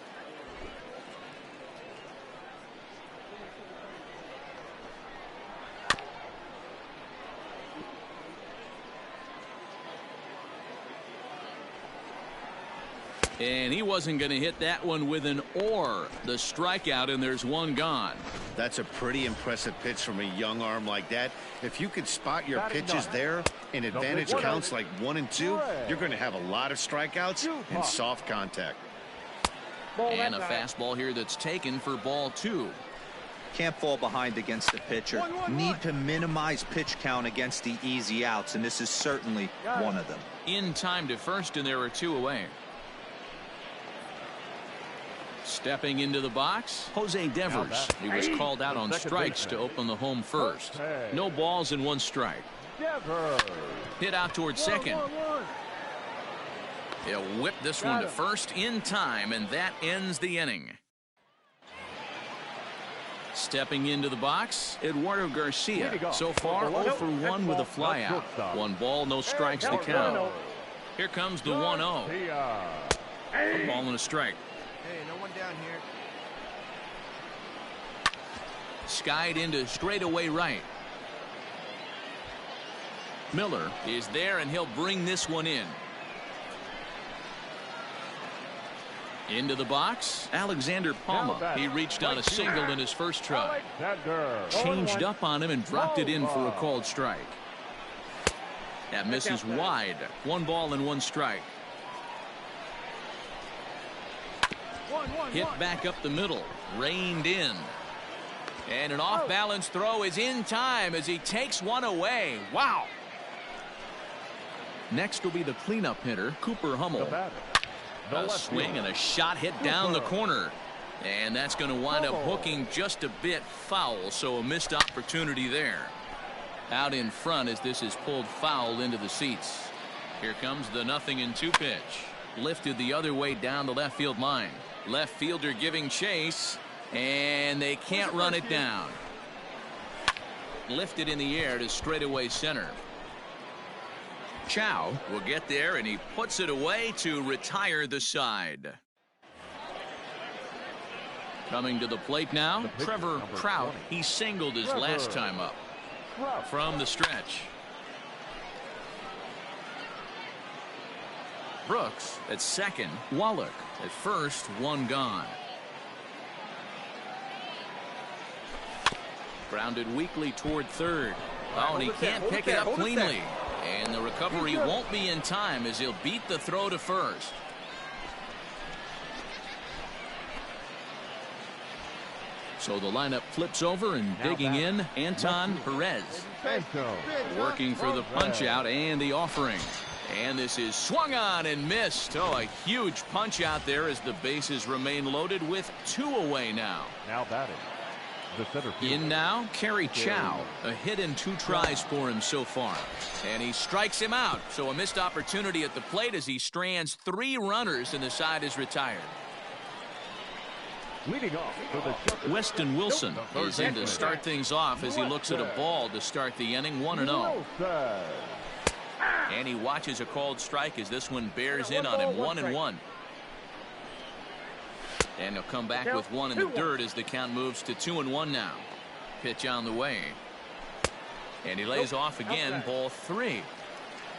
And he wasn't going to hit that one with an or. The strikeout, and there's one gone. That's a pretty impressive pitch from a young arm like that. If you could spot your pitches there and advantage counts like 1 and 2, you're going to have a lot of strikeouts and soft contact. And a fastball here that's taken for ball 2. Can't fall behind against the pitcher. Need to minimize pitch count against the easy outs, and this is certainly one of them. In time to first, and there are 2 away. Stepping into the box, Jose Devers. He was called out on strikes to open the home first. No balls and 1 strike. Hit out towards second. He'll whip this one to first in time, and that ends the inning. Stepping into the box, Eduardo Garcia. So far, 0 for 1 with a flyout. 1 ball, no strikes to count. Here comes the 1-0. A ball and a strike. Hey, no one down here. Skied into straightaway right. Miller is there, and he'll bring this one in. Into the box, Alexander Palma. He reached on a single in his first try. Changed up on him and dropped it in for a called strike. That misses wide. 1 ball and 1 strike. Hit back up the middle. Reined in. And an off-balance throw is in time as he takes one away. Wow. Next will be the cleanup hitter, Cooper Hummel. A swing and a shot hit down the corner. And that's going to wind up hooking just a bit foul, so a missed opportunity there. Out in front as this is pulled foul into the seats. Here comes the 0-2 pitch. Lifted the other way down the left field line. Left fielder giving chase, and they can't run it down. Lifted in the air to straightaway center. Chow will get there, and he puts it away to retire the side. Coming to the plate now, Trevor Trout. He singled his last time up. From the stretch. Brooks at second. Wallach at first. 1 gone. Grounded weakly toward third. Oh, and he can't pick it up cleanly. And the recovery won't be in time as he'll beat the throw to first. So the lineup flips over, and digging in, Anton Perez. Working for the punch out and the offering. And this is swung on and missed. Oh, a huge punch out there as the bases remain loaded with 2 away now. Now batting. The center field. In now, Kerry Chow. A hit in 2 tries for him so far. And he strikes him out. So a missed opportunity at the plate as he strands 3 runners and the side is retired. Leading off for the Weston Wilson is in to start things off as he looks at a ball to start the inning. 1-0. And he watches a called strike as this one bears in on him. 1-1. And he'll come back with 1 in the dirt as the count moves to 2-1 now. Pitch on the way. And he lays off again. Ball 3.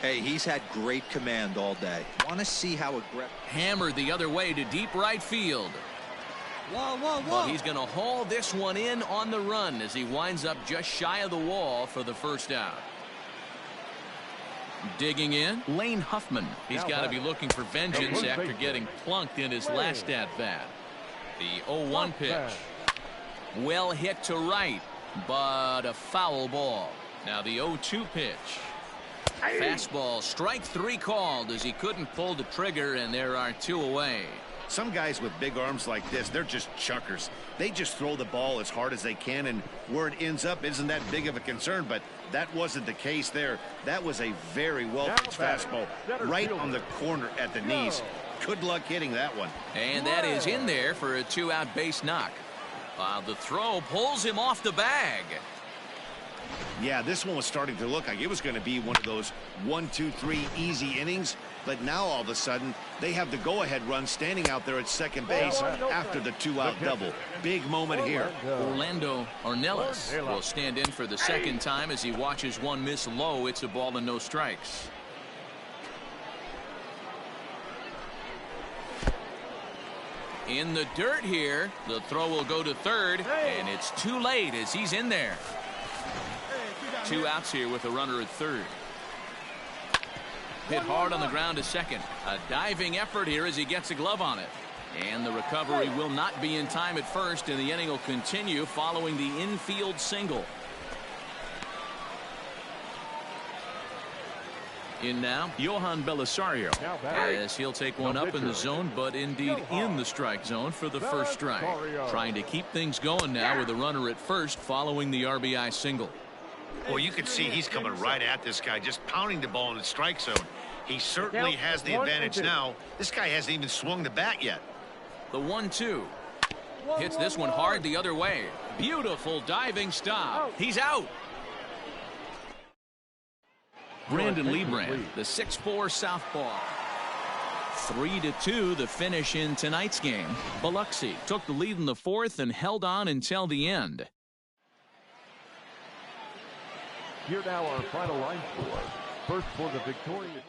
Hey, he's had great command all day. Want to see how aggressive. Hammered the other way to deep right field. But he's going to haul this one in on the run as he winds up just shy of the wall for the first out. Digging in, Lane Huffman. He's got to be looking for vengeance after getting plunked in his last at-bat. The 0-1 pitch. Well hit to right, but a foul ball. Now the 0-2 pitch. Fastball, strike 3 called as he couldn't pull the trigger, and there are 2 away. Some guys with big arms like this, they're just chuckers. They just throw the ball as hard as they can, and where it ends up isn't that big of a concern, but that wasn't the case there. That was a very well-pitched fastball right on the corner at the knees. Good luck hitting that one. And that is in there for a 2-out base knock. The throw pulls him off the bag. Yeah, this one was starting to look like it was going to be one of those 1, 2, 3 easy innings. But now all of a sudden they have the go-ahead run standing out there at second base after the 2-out double. Big moment here. Orlando Ornelas will stand in for the second time as he watches one miss low. It's a ball and no strikes. In the dirt here. The throw will go to third, and it's too late as he's in there. 2 outs here with a runner at third. Hit hard on the ground to second. A diving effort here as he gets a glove on it. And the recovery will not be in time at first, and the inning will continue following the infield single. In now, Johan Belisario, as he'll take one up in the zone, but indeed in the strike zone for the first strike. Trying to keep things going now with a runner at first following the RBI single. Well, you can see he's coming right at this guy, just pounding the ball in the strike zone. He certainly has the advantage now. This guy hasn't even swung the bat yet. The 1-2. Hits this one hard the other way. Beautiful diving stop. He's out. Brandon Liebrand, the 6'4" southpaw. 3-2 the finish in tonight's game. Biloxi took the lead in the fourth and held on until the end. Here now our final line score. First for the victorious.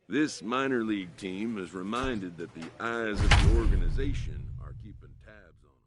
This minor league team is reminded that the eyes of the organization are keeping tabs on them.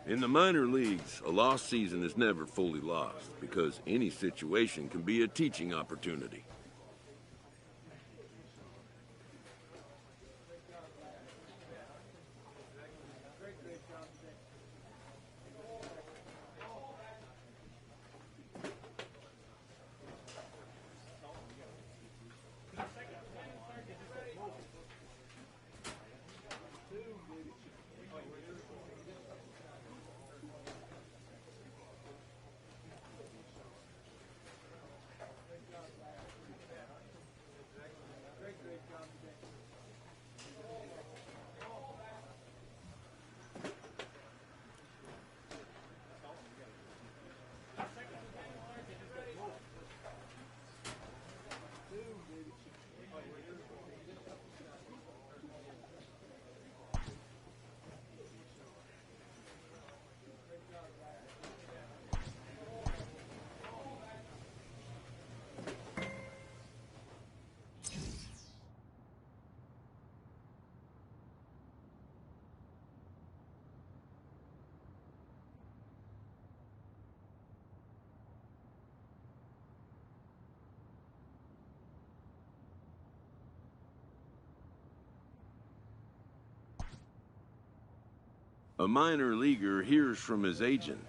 In the minor leagues, a lost season is never fully lost because any situation can be a teaching opportunity. A minor leaguer hears from his agent.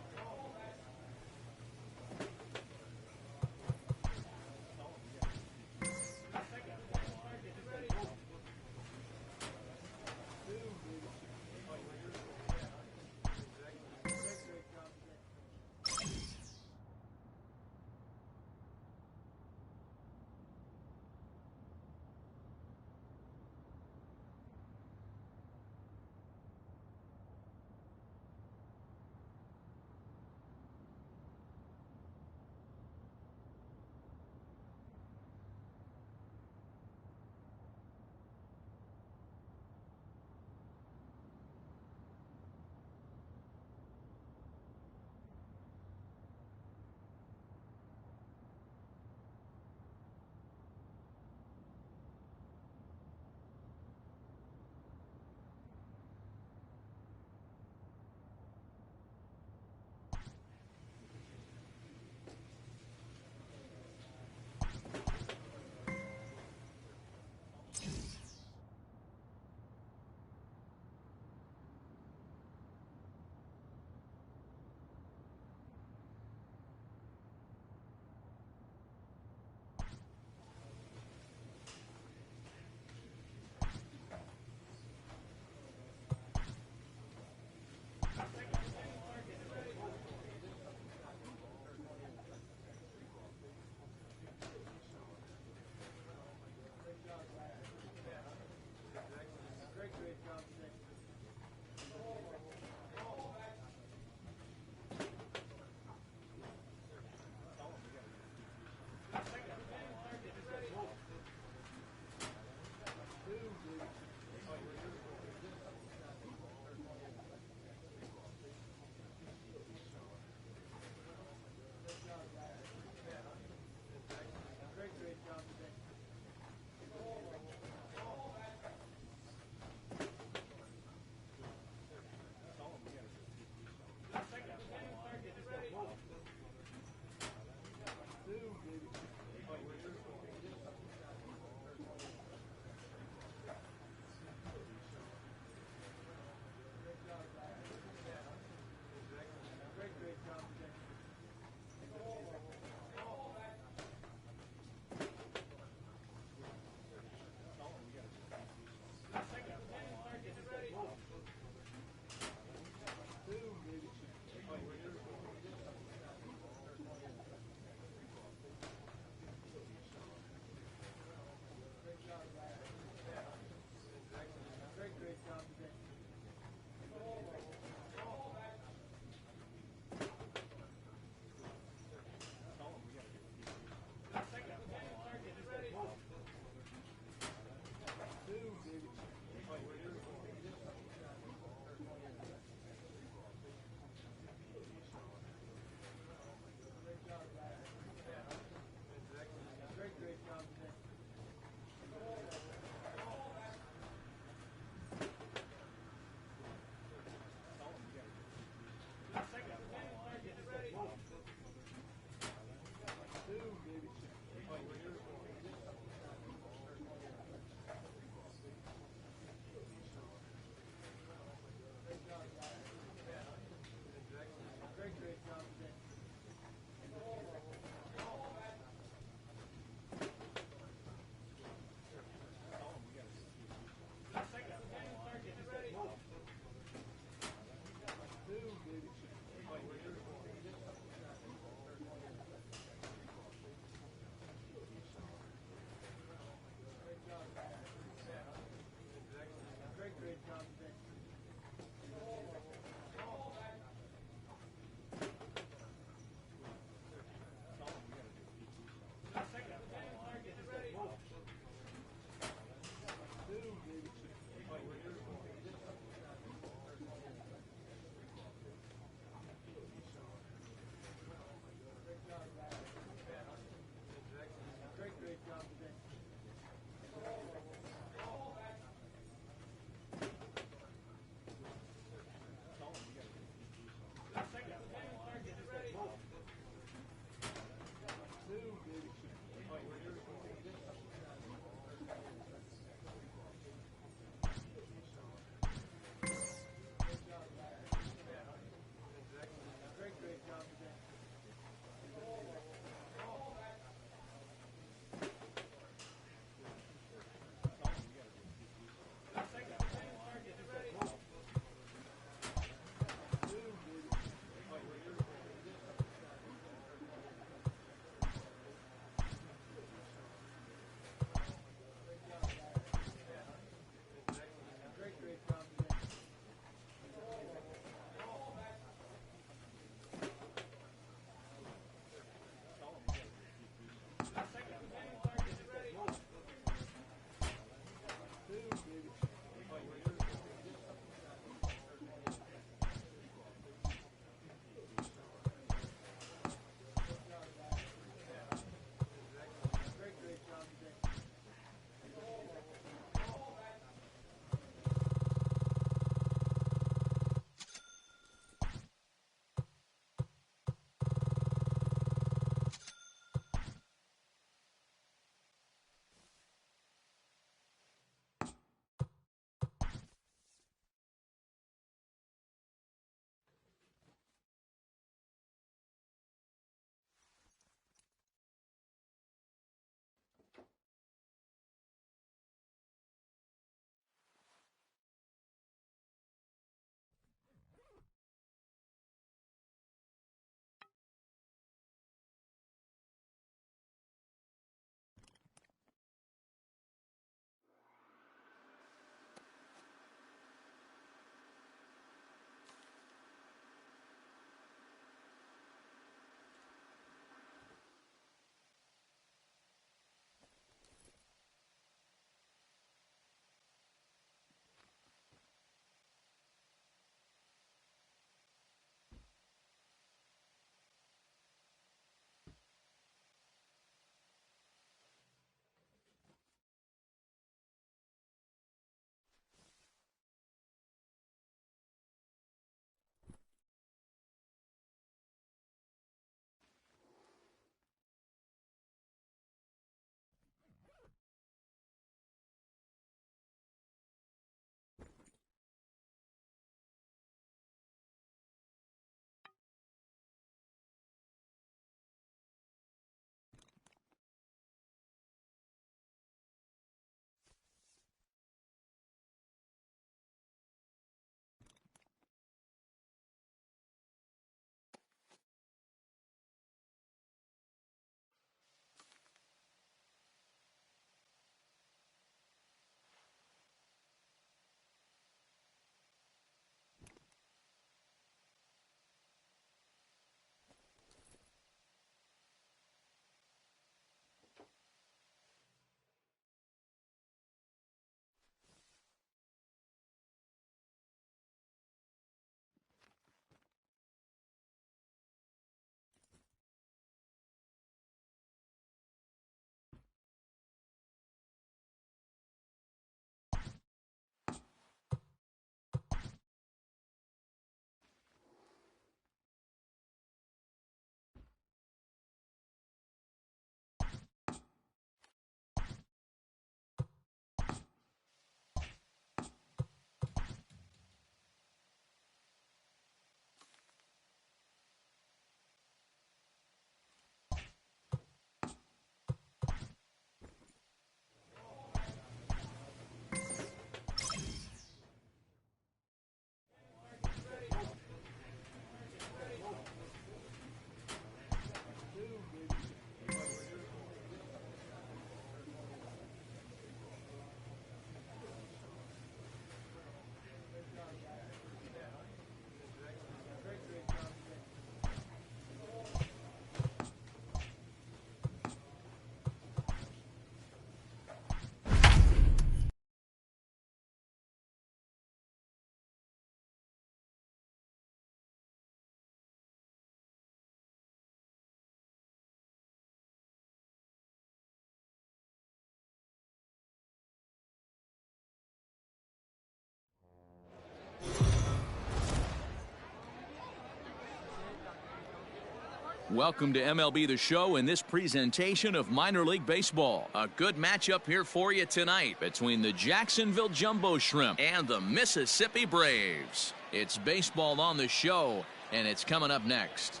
Welcome to MLB The Show in this presentation of minor league baseball. A good matchup here for you tonight between the Jacksonville Jumbo Shrimp and the Mississippi Braves. It's baseball on the show, and it's coming up next.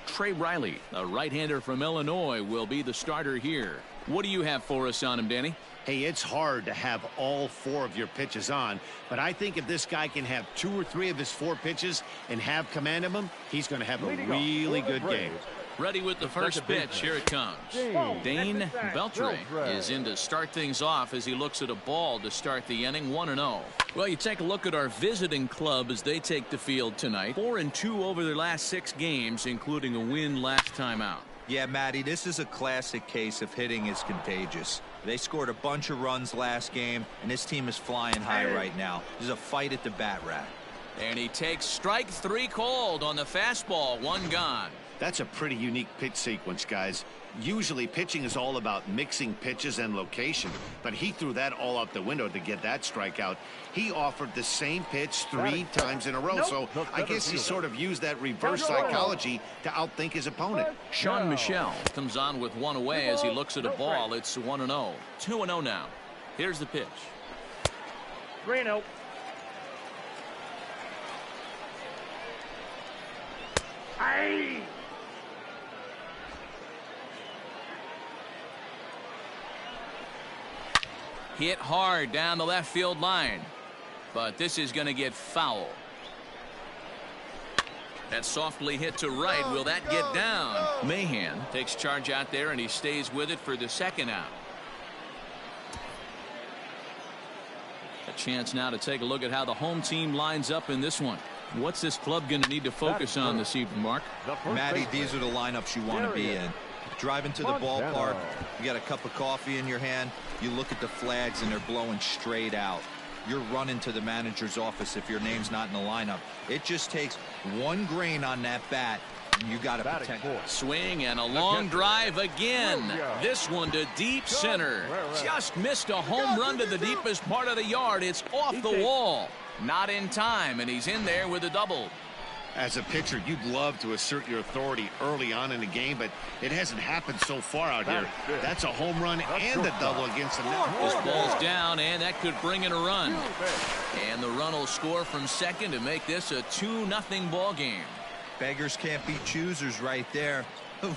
Trey Riley, a right-hander from Illinois, will be the starter here. What do you have for us on him, Danny? Hey, it's hard to have all 4 of your pitches on, but I think if this guy can have 2 or 3 of his 4 pitches and have command of them, he's going to have a really good game. Ready with the first pitch. Here it comes. Dane Beltre is in to start things off as he looks at a ball to start the inning, 1-0. Well, you take a look at our visiting club as they take the field tonight. 4-2 over their last 6 games, including a win last time out. Yeah, Matty, this is a classic case of hitting is contagious. They scored a bunch of runs last game, and this team is flying high right now. There's a fight at the bat rack. And he takes strike 3 called on the fastball, 1 gone. That's a pretty unique pitch sequence, guys. Usually pitching is all about mixing pitches and location, but he threw that all out the window to get that strikeout. He offered the same pitch 3 times in a row, so I guess he sort of used that reverse psychology to outthink his opponent. Sean Michelle comes on with 1 away as he looks at a ball. It's 1-0. 2-0 now. Here's the pitch. 3-0. Aye. Hit hard down the left field line, but this is going to get foul. That softly hit to right. Will that get down? Mahan takes charge out there, and he stays with it for the second out. A chance now to take a look at how the home team lines up in this one. What's this club going to need to focus on this evening, Mark? Matty, these are the lineups you want to be in. Driving to the ballpark, you got a cup of coffee in your hand, you look at the flags and they're blowing straight out. You're running to the manager's office if your name's not in the lineup. It just takes 1 grain on that bat and you got to protect. Swing and a long drive again. This one to deep center. Just missed a home run to the deepest part of the yard. It's off the wall. Not in time, and he's in there with a double. As a pitcher, you'd love to assert your authority early on in the game, but it hasn't happened so far out here. That's a home run and a double against the net. This ball's down, and that could bring in a run. And the run will score from second to make this a 2-0 ball game. Beggars can't be choosers right there.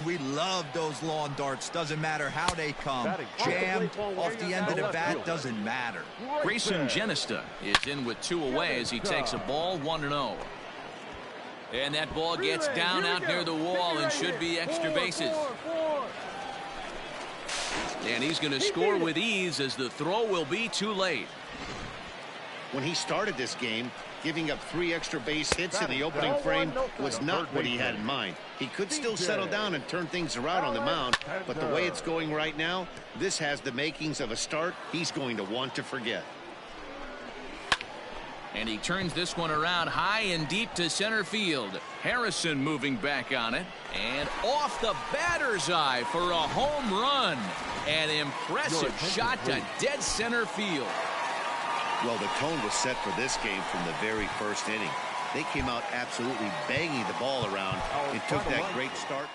We love those lawn darts. Doesn't matter how they come. Jammed off the end of the bat, doesn't matter. Grayson Genista is in with 2 away as he takes a ball, 1-0. And that ball gets down out near the wall and should be extra bases. And he's going to score with ease as the throw will be too late. When he started this game, giving up 3 extra base hits in the opening frame was not what he had in mind. He could still settle down and turn things around on the mound, but the way it's going right now, this has the makings of a start he's going to want to forget. And he turns this one around high and deep to center field. Harrison moving back on it. And off the batter's eye for a home run. An impressive shot to dead center field. Well, the tone was set for this game from the very first inning. They came out absolutely banging the ball around and took that great start.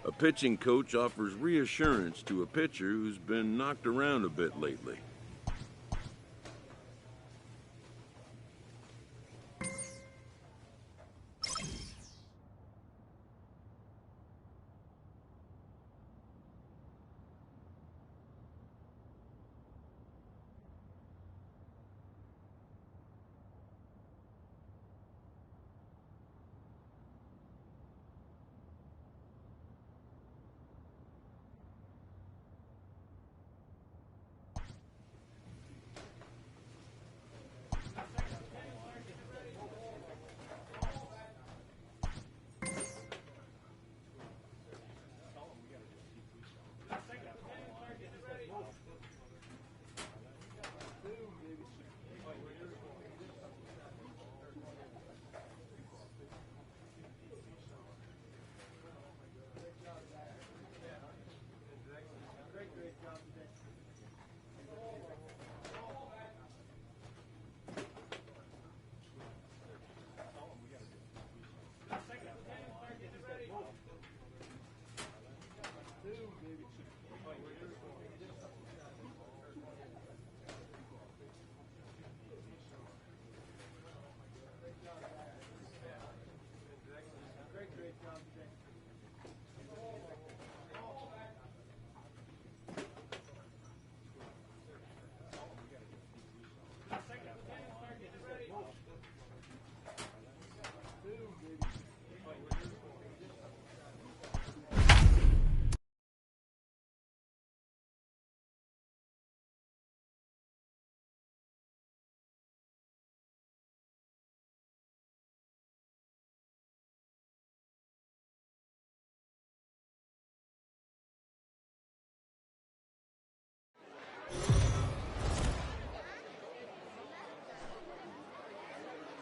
A pitching coach offers reassurance to a pitcher who's been knocked around a bit lately.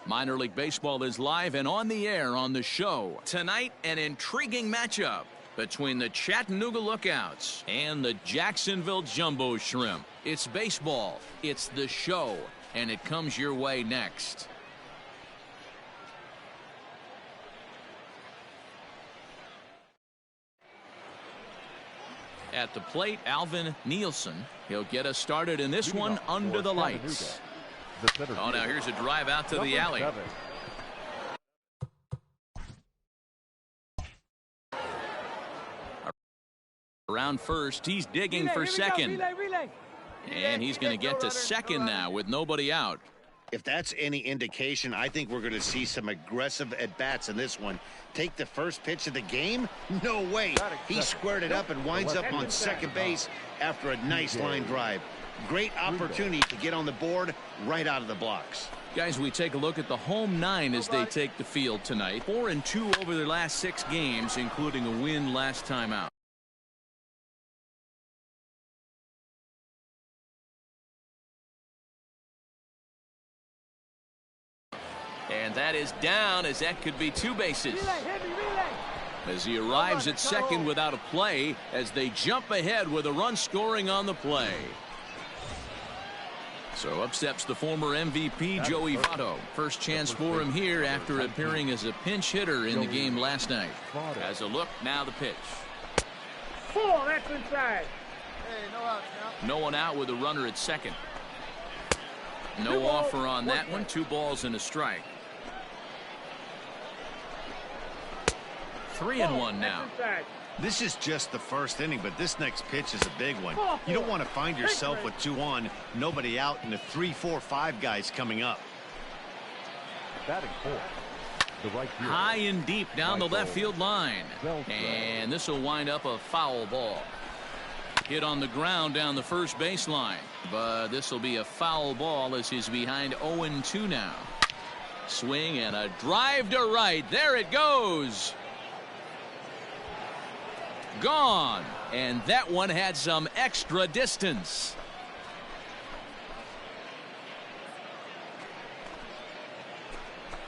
Minor League Baseball is live and on the air on the show. Tonight, an intriguing matchup between the Chattanooga Lookouts and the Jacksonville Jumbo Shrimp. It's baseball, it's the show, and it comes your way next. At the plate, Alvin Nielsen. He'll get us started in this one under the lights. Oh, now here's a drive out to the alley. Around first, he's digging for second. And he's going to get to second now with nobody out. If that's any indication, I think we're going to see some aggressive at-bats in this one. Take the first pitch of the game? No way. He squared it up and winds up on second base after a nice line drive. Great opportunity to get on the board right out of the blocks. Guys, we take a look at the home nine as they take the field tonight. 4-2 over their last 6 games, including a win last time out. And that is down, as that could be 2 bases. As he arrives at second without a play, as they jump ahead with a run scoring on the play. So up steps the former MVP Joey Votto. First chance for him here after appearing as a pinch hitter in the game last night. As a look, now the pitch. Ball, that's inside. Hey, no outs now. No one out with a runner at second. No offer on that one. 2 balls and a strike. 3-1 now. This is just the first inning, but this next pitch is a big one. You don't want to find yourself with 2 on, nobody out, and the 3, 4, 5 guys coming up. High and deep down the left field line. And this will wind up a foul ball. Hit on the ground down the first baseline. But this will be a foul ball as he's behind 0-2 now. Swing and a drive to right. There it goes. Gone. And that one had some extra distance.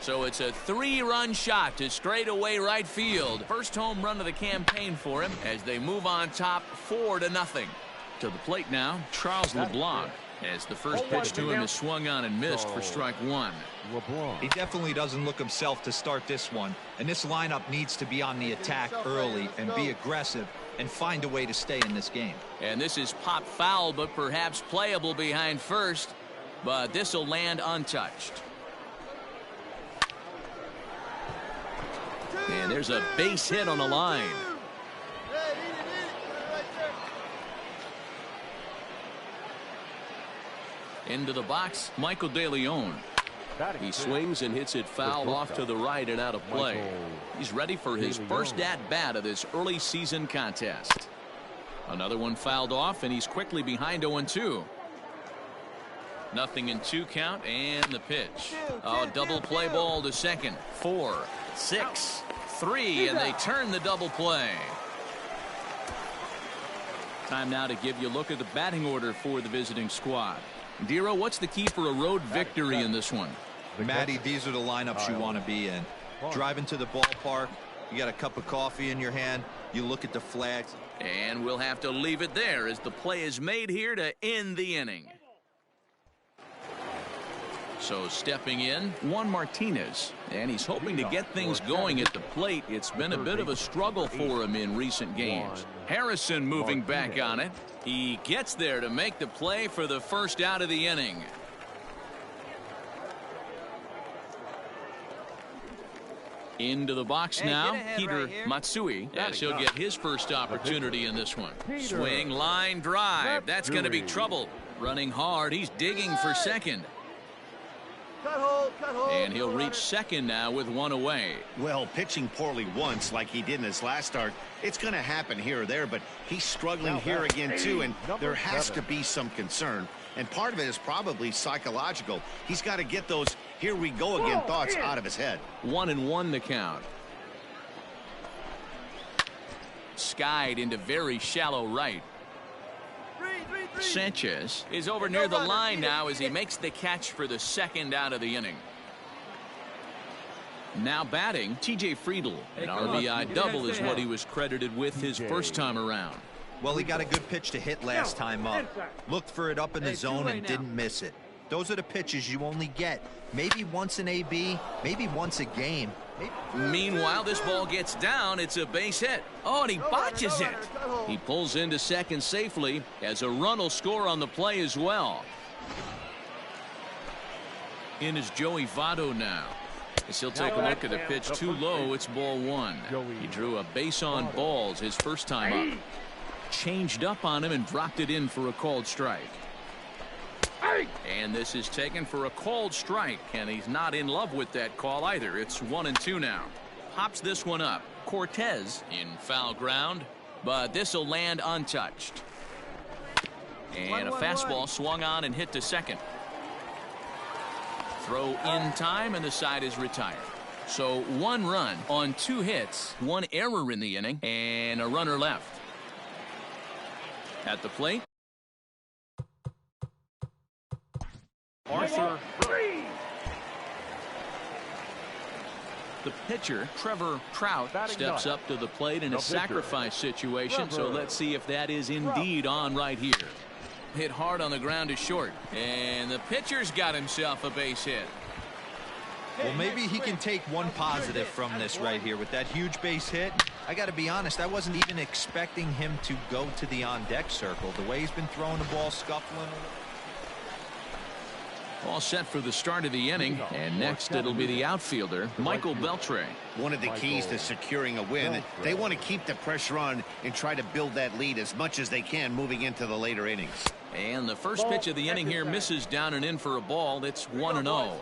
So it's a 3-run shot to straightaway right field. First home run of the campaign for him as they move on top 4-0. To the plate now, Charles LeBlanc. As the first pitch to him is swung on and missed for strike one. He definitely doesn't look himself to start this one, and this lineup needs to be on the attack early and be aggressive and find a way to stay in this game. And this is pop foul, but perhaps playable behind first, but this will land untouched. And there's a base hit on the line. Into the box, Michael De Leon. He swings and hits it foul off to the right and out of play. He's ready for his first at-bat of this early season contest. Another one fouled off, and he's quickly behind 0-2. Nothing in 2 count, and the pitch. Oh, double play ball to second. 4, 6, 3, and they turn the double play. Time now to give you a look at the batting order for the visiting squad. Dero, what's the key for a road victory in this one? Matty, these are the lineups you want to be in. Driving to the ballpark, you got a cup of coffee in your hand, you look at the flags. And we'll have to leave it there as the play is made here to end the inning. So stepping in, Juan Martinez, and he's hoping to get things going at the plate. It's been a bit of a struggle for him in recent games. Harrison moving back on it. He gets there to make the play for the first out of the inning. Into the box now, Peter Matsui, as he'll get his first opportunity in this one. Swing, line, drive. That's going to be trouble. Running hard, he's digging for second. And he'll reach second now with one away. Well, pitching poorly once like he did in his last start, it's going to happen here or there, but he's struggling here again too, and there has to be some concern. And part of it is probably psychological. He's got to get those here we go again thoughts out of his head. 1-1 the count. Skied into very shallow right. Sanchez is over near the line now as he makes the catch for the second out of the inning. Now batting, TJ Friedl. An RBI double is what he was credited with his first time around. Well, he got a good pitch to hit last time up. Looked for it up in the zone and didn't miss it. Those are the pitches you only get maybe once an AB, maybe once a game. Meanwhile, this ball gets down. It's a base hit. Oh, and he botches it. He pulls into second safely as a run will score on the play as well. In is Joey Votto now. As he'll take a look at the pitch too low, it's ball one. He drew a base on balls his first time up. Changed up on him and dropped it in for a called strike. And this is taken for a called strike, and he's not in love with that call either. It's 1-2 now. Pops this one up. Cortez in foul ground, but this will land untouched. And a fastball swung on and hit to second. Throw in time, and the side is retired. So 1 run on 2 hits, 1 error in the inning, and a runner left. At the plate, Arthur. The pitcher, Trevor Trout, steps up to the plate in a sacrifice situation, so let's see if that is indeed on right here. Hit hard on the ground to short, and the pitcher's got himself a base hit. Well, maybe he can take one positive from this right here with that huge base hit. I got to be honest, I wasn't even expecting him to go to the on-deck circle. The way he's been throwing the ball, scuffling. All set for the start of the inning, and next it'll be the outfielder, Michael Beltre. One of the keys to securing a win, they want to keep the pressure on and try to build that lead as much as they can moving into the later innings. And the first pitch of the inning here misses down and in for a ball. It's 1-0.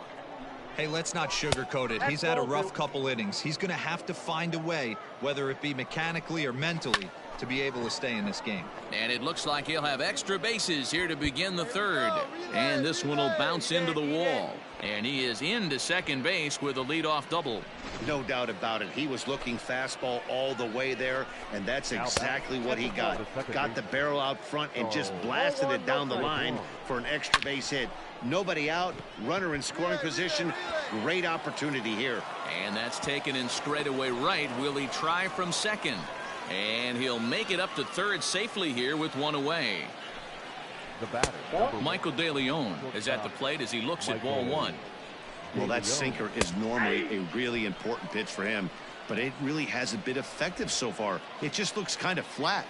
Hey, let's not sugarcoat it. He's had a rough couple innings. He's going to have to find a way, whether it be mechanically or mentally, to be able to stay in this game. And it looks like he'll have extra bases here to begin the third. And this one will bounce into the wall. And he is into second base with a leadoff double. No doubt about it. He was looking fastball all the way there, and that's exactly what he got. Got the barrel out front and just blasted it down the line for an extra base hit. Nobody out, runner in scoring position. Great opportunity here. And that's taken in straightaway right. Will he try from second? And he'll make it up to third safely here with 1 away. The batter. Michael De Leon is at the plate as he looks at ball one. Well, that sinker is normally a really important pitch for him, but it really hasn't been effective so far. It just looks kind of flat.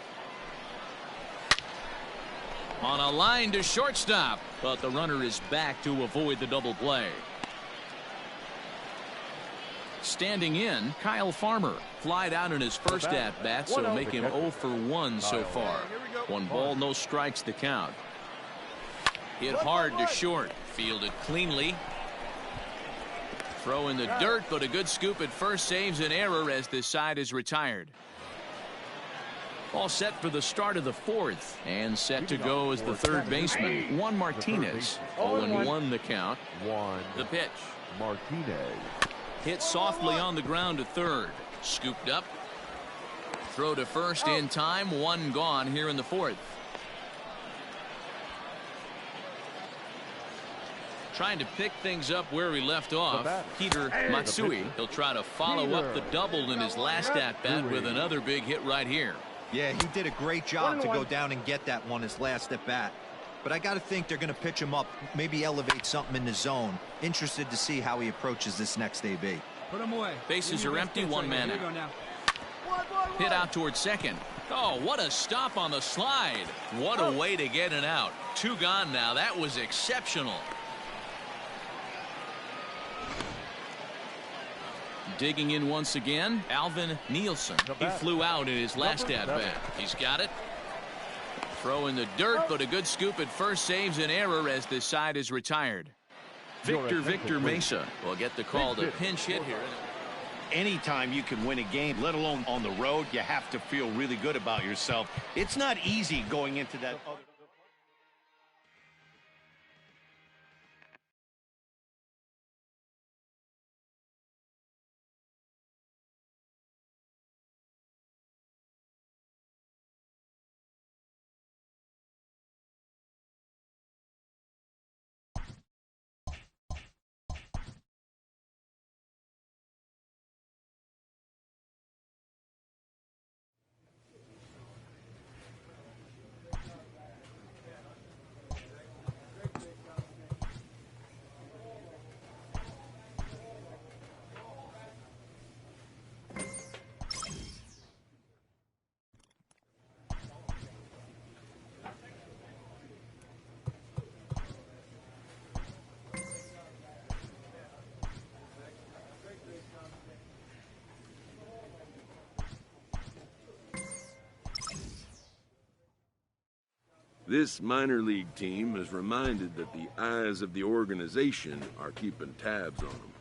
On a line to shortstop, but the runner is back to avoid the double play. Standing in, Kyle Farmer flied out in his first at bat, so make him 0 for 1 so far. 1 ball, no strikes to count. Hit hard to short, fielded cleanly. Throw in the dirt, but a good scoop at first saves an error as this side is retired. All set for the start of the 4th, and set to go as the third baseman, Juan Martinez. 0-1 the count. The pitch. Martinez. Hit softly on the ground to third. Scooped up. Throw to first in time. 1 gone here in the 4th. Trying to pick things up where he left off, Peter Matsui. He'll try to follow up the double in his last at-bat with another big hit right here. Yeah, he did a great job to go down and get that one his last at-bat. But I got to think they're going to pitch him up, maybe elevate something in the zone. Interested to see how he approaches this next AB. Put him away. Bases are empty, 1 man out. Hit out towards second. Oh, what a stop on the slide. What a way to get it out. 2 gone now. That was exceptional. Digging in once again, Alvin Nielsen. He flew out in his last at-bat. He's got it. Throw in the dirt, but a good scoop at first saves an error as this side is retired. Victor Mesa will get the call to pinch hit here. Anytime you can win a game, let alone on the road, you have to feel really good about yourself. It's not easy going into that other. This minor league team is reminded that the eyes of the organization are keeping tabs on them.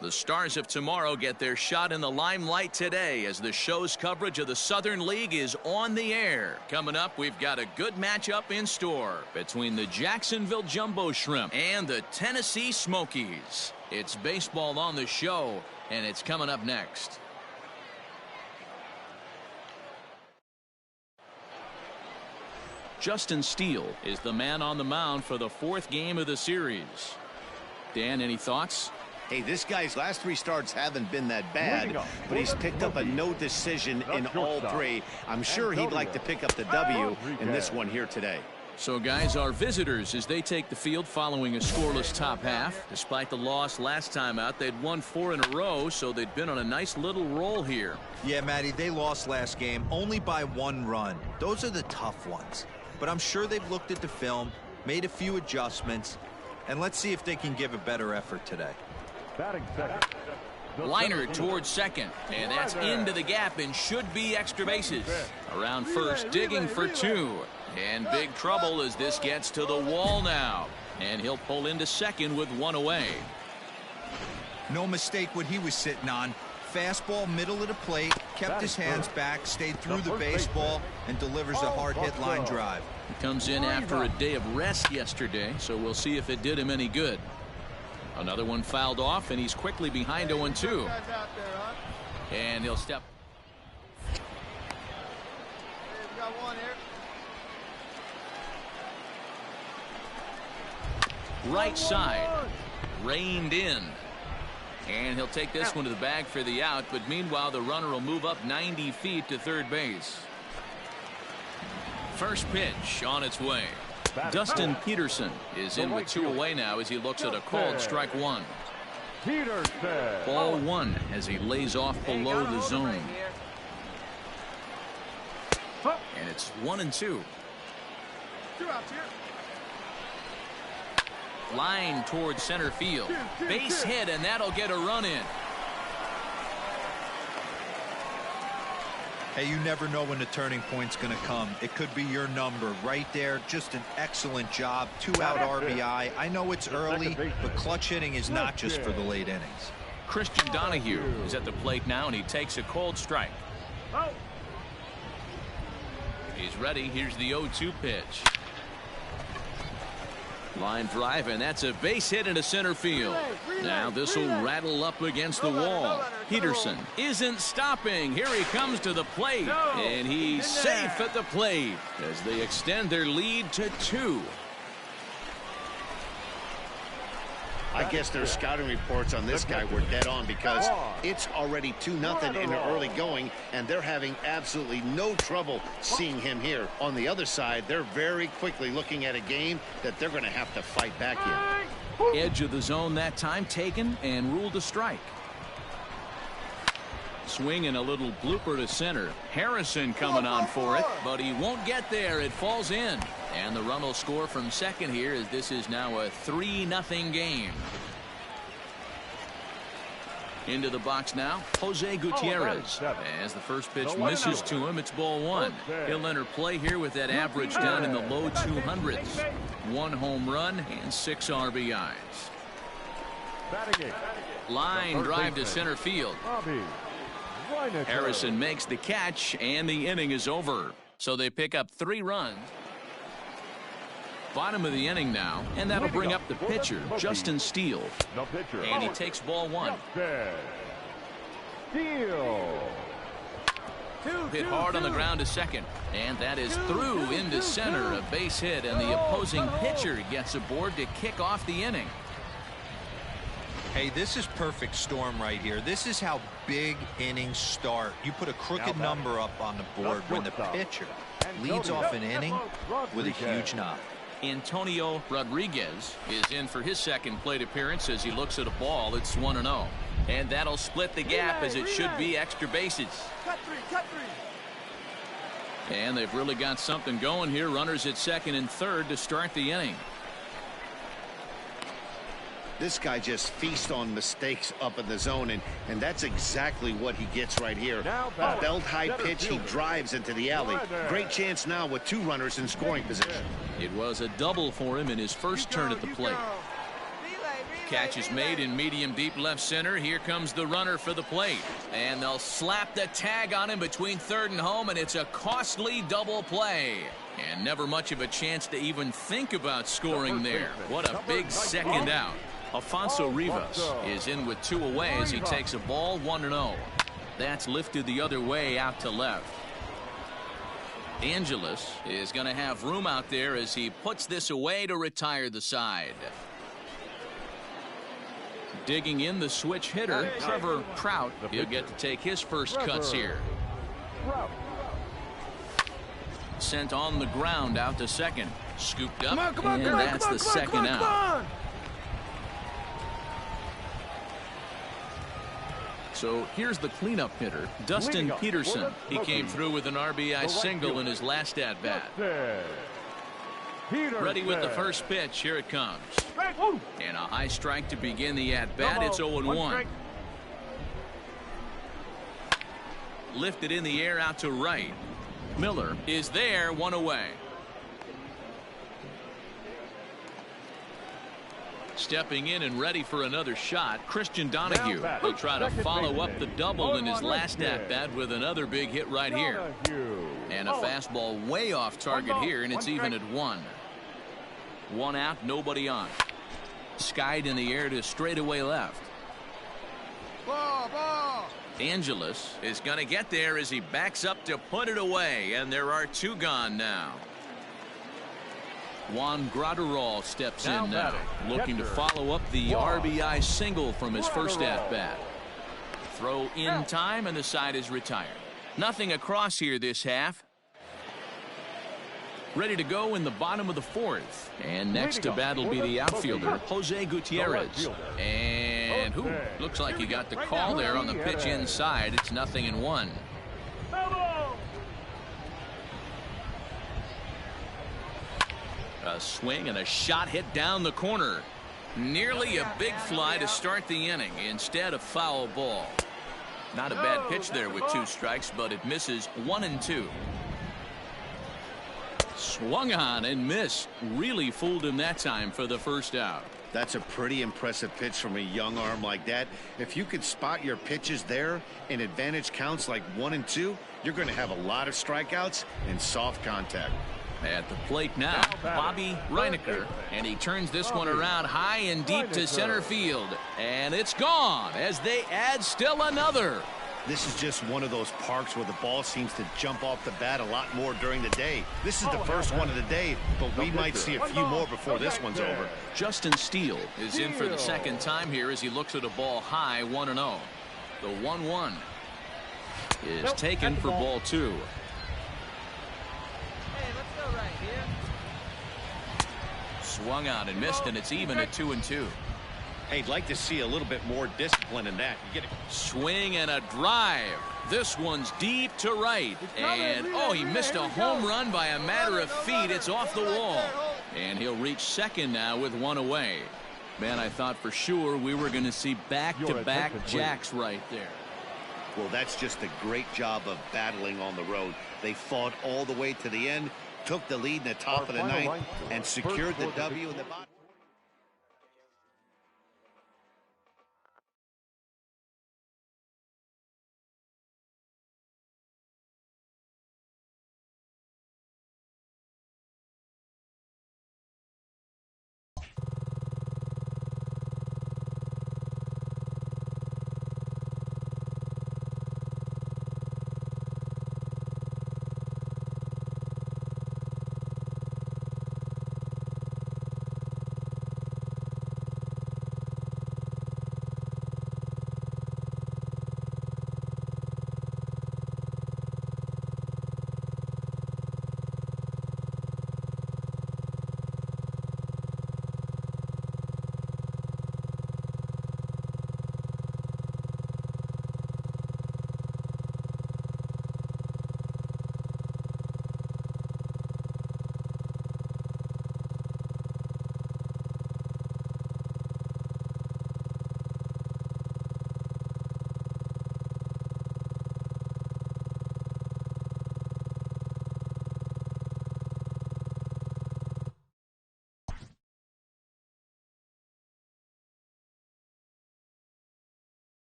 The Stars of tomorrow get their shot in the limelight today as the show's coverage of the Southern League is on the air. Coming up, we've got a good matchup in store between the Jacksonville Jumbo Shrimp and the Tennessee Smokies. It's baseball on the show, and it's coming up next. Justin Steele is the man on the mound for the 4th game of the series. Dan, any thoughts? Hey, this guy's last 3 starts haven't been that bad, but he's picked up a no decision in all 3. I'm sure he'd like to pick up the W in this one here today. So, guys, our visitors, as they take the field following a scoreless top half. Despite the loss last time out, they'd won 4 in a row, so they'd been on a nice little roll here. Yeah, Matty, they lost last game only by 1 run. Those are the tough ones. But I'm sure they've looked at the film, made a few adjustments, and let's see if they can give a better effort today. Batting second. Liner towards second, and that's into the gap and should be extra bases. Around first, digging for 2. And big trouble as this gets to the wall now. And he'll pull into second with 1 away. No mistake what he was sitting on. Fastball middle of the plate, kept his hands back, stayed through the baseball, and delivers a hard hit line drive. He comes in after a day of rest yesterday, so we'll see if it did him any good. Another one fouled off, and he's quickly behind 0-2. And he'll step. Hey, we got 1 here. Right side, reined in. And he'll take this one to the bag for the out, but meanwhile the runner will move up 90 feet to third base. First pitch on its way. Dustin Peterson is in with 2 away now as he looks at a called strike 1. Ball 1 as he lays off below the zone. And it's 1-2. 2 outs here. Line towards center field. Base hit, and that'll get a run in. Hey, you never know when the turning point's going to come. It could be your number right there. Just an excellent job. 2-out RBI. I know it's early, but clutch hitting is not just for the late innings. Christian Donahue is at the plate now, and he takes a cold strike. He's ready. Here's the 0-2 pitch. Line drive, and that's a base hit into center field. Now this will rattle up against the wall. Peterson isn't stopping. Here he comes to the plate, and he's safe at the plate as they extend their lead to 2. I guess their scouting reports on this guy were dead on because it's already 2-0 in the early going, and they're having absolutely no trouble seeing him here. On the other side, they're very quickly looking at a game that they're going to have to fight back in. Edge of the zone that time taken and ruled a strike. Swing and a little blooper to center. Harrison coming on for it, but he won't get there. It falls in. And the run will score from second here as this is now a 3-0 game. Into the box now, Jose Gutierrez. As the first pitch misses to him, it's ball 1. He'll enter play here with that average down in the low 200s. 1 home run and 6 RBIs. Line drive to center field. Harrison makes the catch, and the inning is over. So they pick up 3 runs. Bottom of the inning now, and that'll bring up the pitcher, Justin Steele. And he takes ball 1. Hit hard on the ground to second, and that is through into center. A base hit, and the opposing pitcher gets aboard to kick off the inning. Hey, this is perfect storm right here. This is how big innings start. You put a crooked number up on the board when the pitcher leads off an inning with a huge knock. Antonio Rodriguez is in for his second plate appearance as he looks at a ball. It's 1-0. And that'll split the gap as it should be extra bases. Cut 3. And they've really got something going here. Runners at second and third to start the inning. This guy just feasts on mistakes up in the zone, and that's exactly what he gets right here. A belt-high pitch, he drives into the alley. Great chance now with 2 runners in scoring position. It was a double for him in his first turn at the plate. Catch is made in medium deep left center. Here comes the runner for the plate. And they'll slap the tag on him between third and home, and it's a costly double play. And never much of a chance to even think about scoring there. What a big second out. Alfonso Rivas is in with 2 away as he takes a ball 1-0. That's lifted the other way out to left. Angeles is going to have room out there as he puts this away to retire the side. Digging in the switch hitter, Trevor Trout. He'll get to take his first cuts here. Sent on the ground out to second. Scooped up, and that's the second out. So here's the cleanup hitter, Dustin Peterson. He came through with an RBI single in his last at-bat. Ready with the first pitch. Here it comes. And a high strike to begin the at-bat. It's 0-1. Lifted in the air out to right. Miller is there, one away. Stepping in and ready for another shot, Christian Donahue. He'll try to follow up the double in his last at-bat with another big hit right here. And a fastball way off target here, and it's even at 1. 1 out, nobody on. Skied in the air to straightaway left. Ball. Angeles is going to get there as he backs up to put it away, and there are 2 gone now. Juan Graterol steps in now, looking to follow up the RBI single from his first at-bat. Throw in time, and the side is retired. Nothing across here this half. Ready to go in the bottom of the 4th. And next to bat will be the outfielder, Jose Gutierrez. And looks like he got the call there on the pitch inside. It's 0-1. A swing and a shot hit down the corner. Nearly a big fly to start the inning instead of foul ball. Not a bad pitch there with 2 strikes, but it misses 1-2. Swung on and missed. Really fooled him that time for the first out. That's a pretty impressive pitch from a young arm like that. If you could spot your pitches there in advantage counts like 1 and 2, you're going to have a lot of strikeouts and soft contact. At the plate now, Bobby Reinecker, and he turns this one around high and deep to center field, and it's gone as they add still another. This is just one of those parks where the ball seems to jump off the bat a lot more during the day. This is the first one of the day, but we might see a few more before this one's over. Justin Steele is in for the second time here as he looks at a ball high, 1-0. The 1-1 is taken for ball 2. Swung out and missed, and it's even at 2-2. Hey, I'd like to see a little bit more discipline in that. You get a swing and a drive. This one's deep to right. And, he missed a home run by a matter of feet. It's off the wall. And he'll reach second now with 1 away. Man, I thought for sure we were going to see back-to-back jacks right there. Well, that's just a great job of battling on the road. They fought all the way to the end, took the lead in the top of the 9th, and secured the W in the bottom.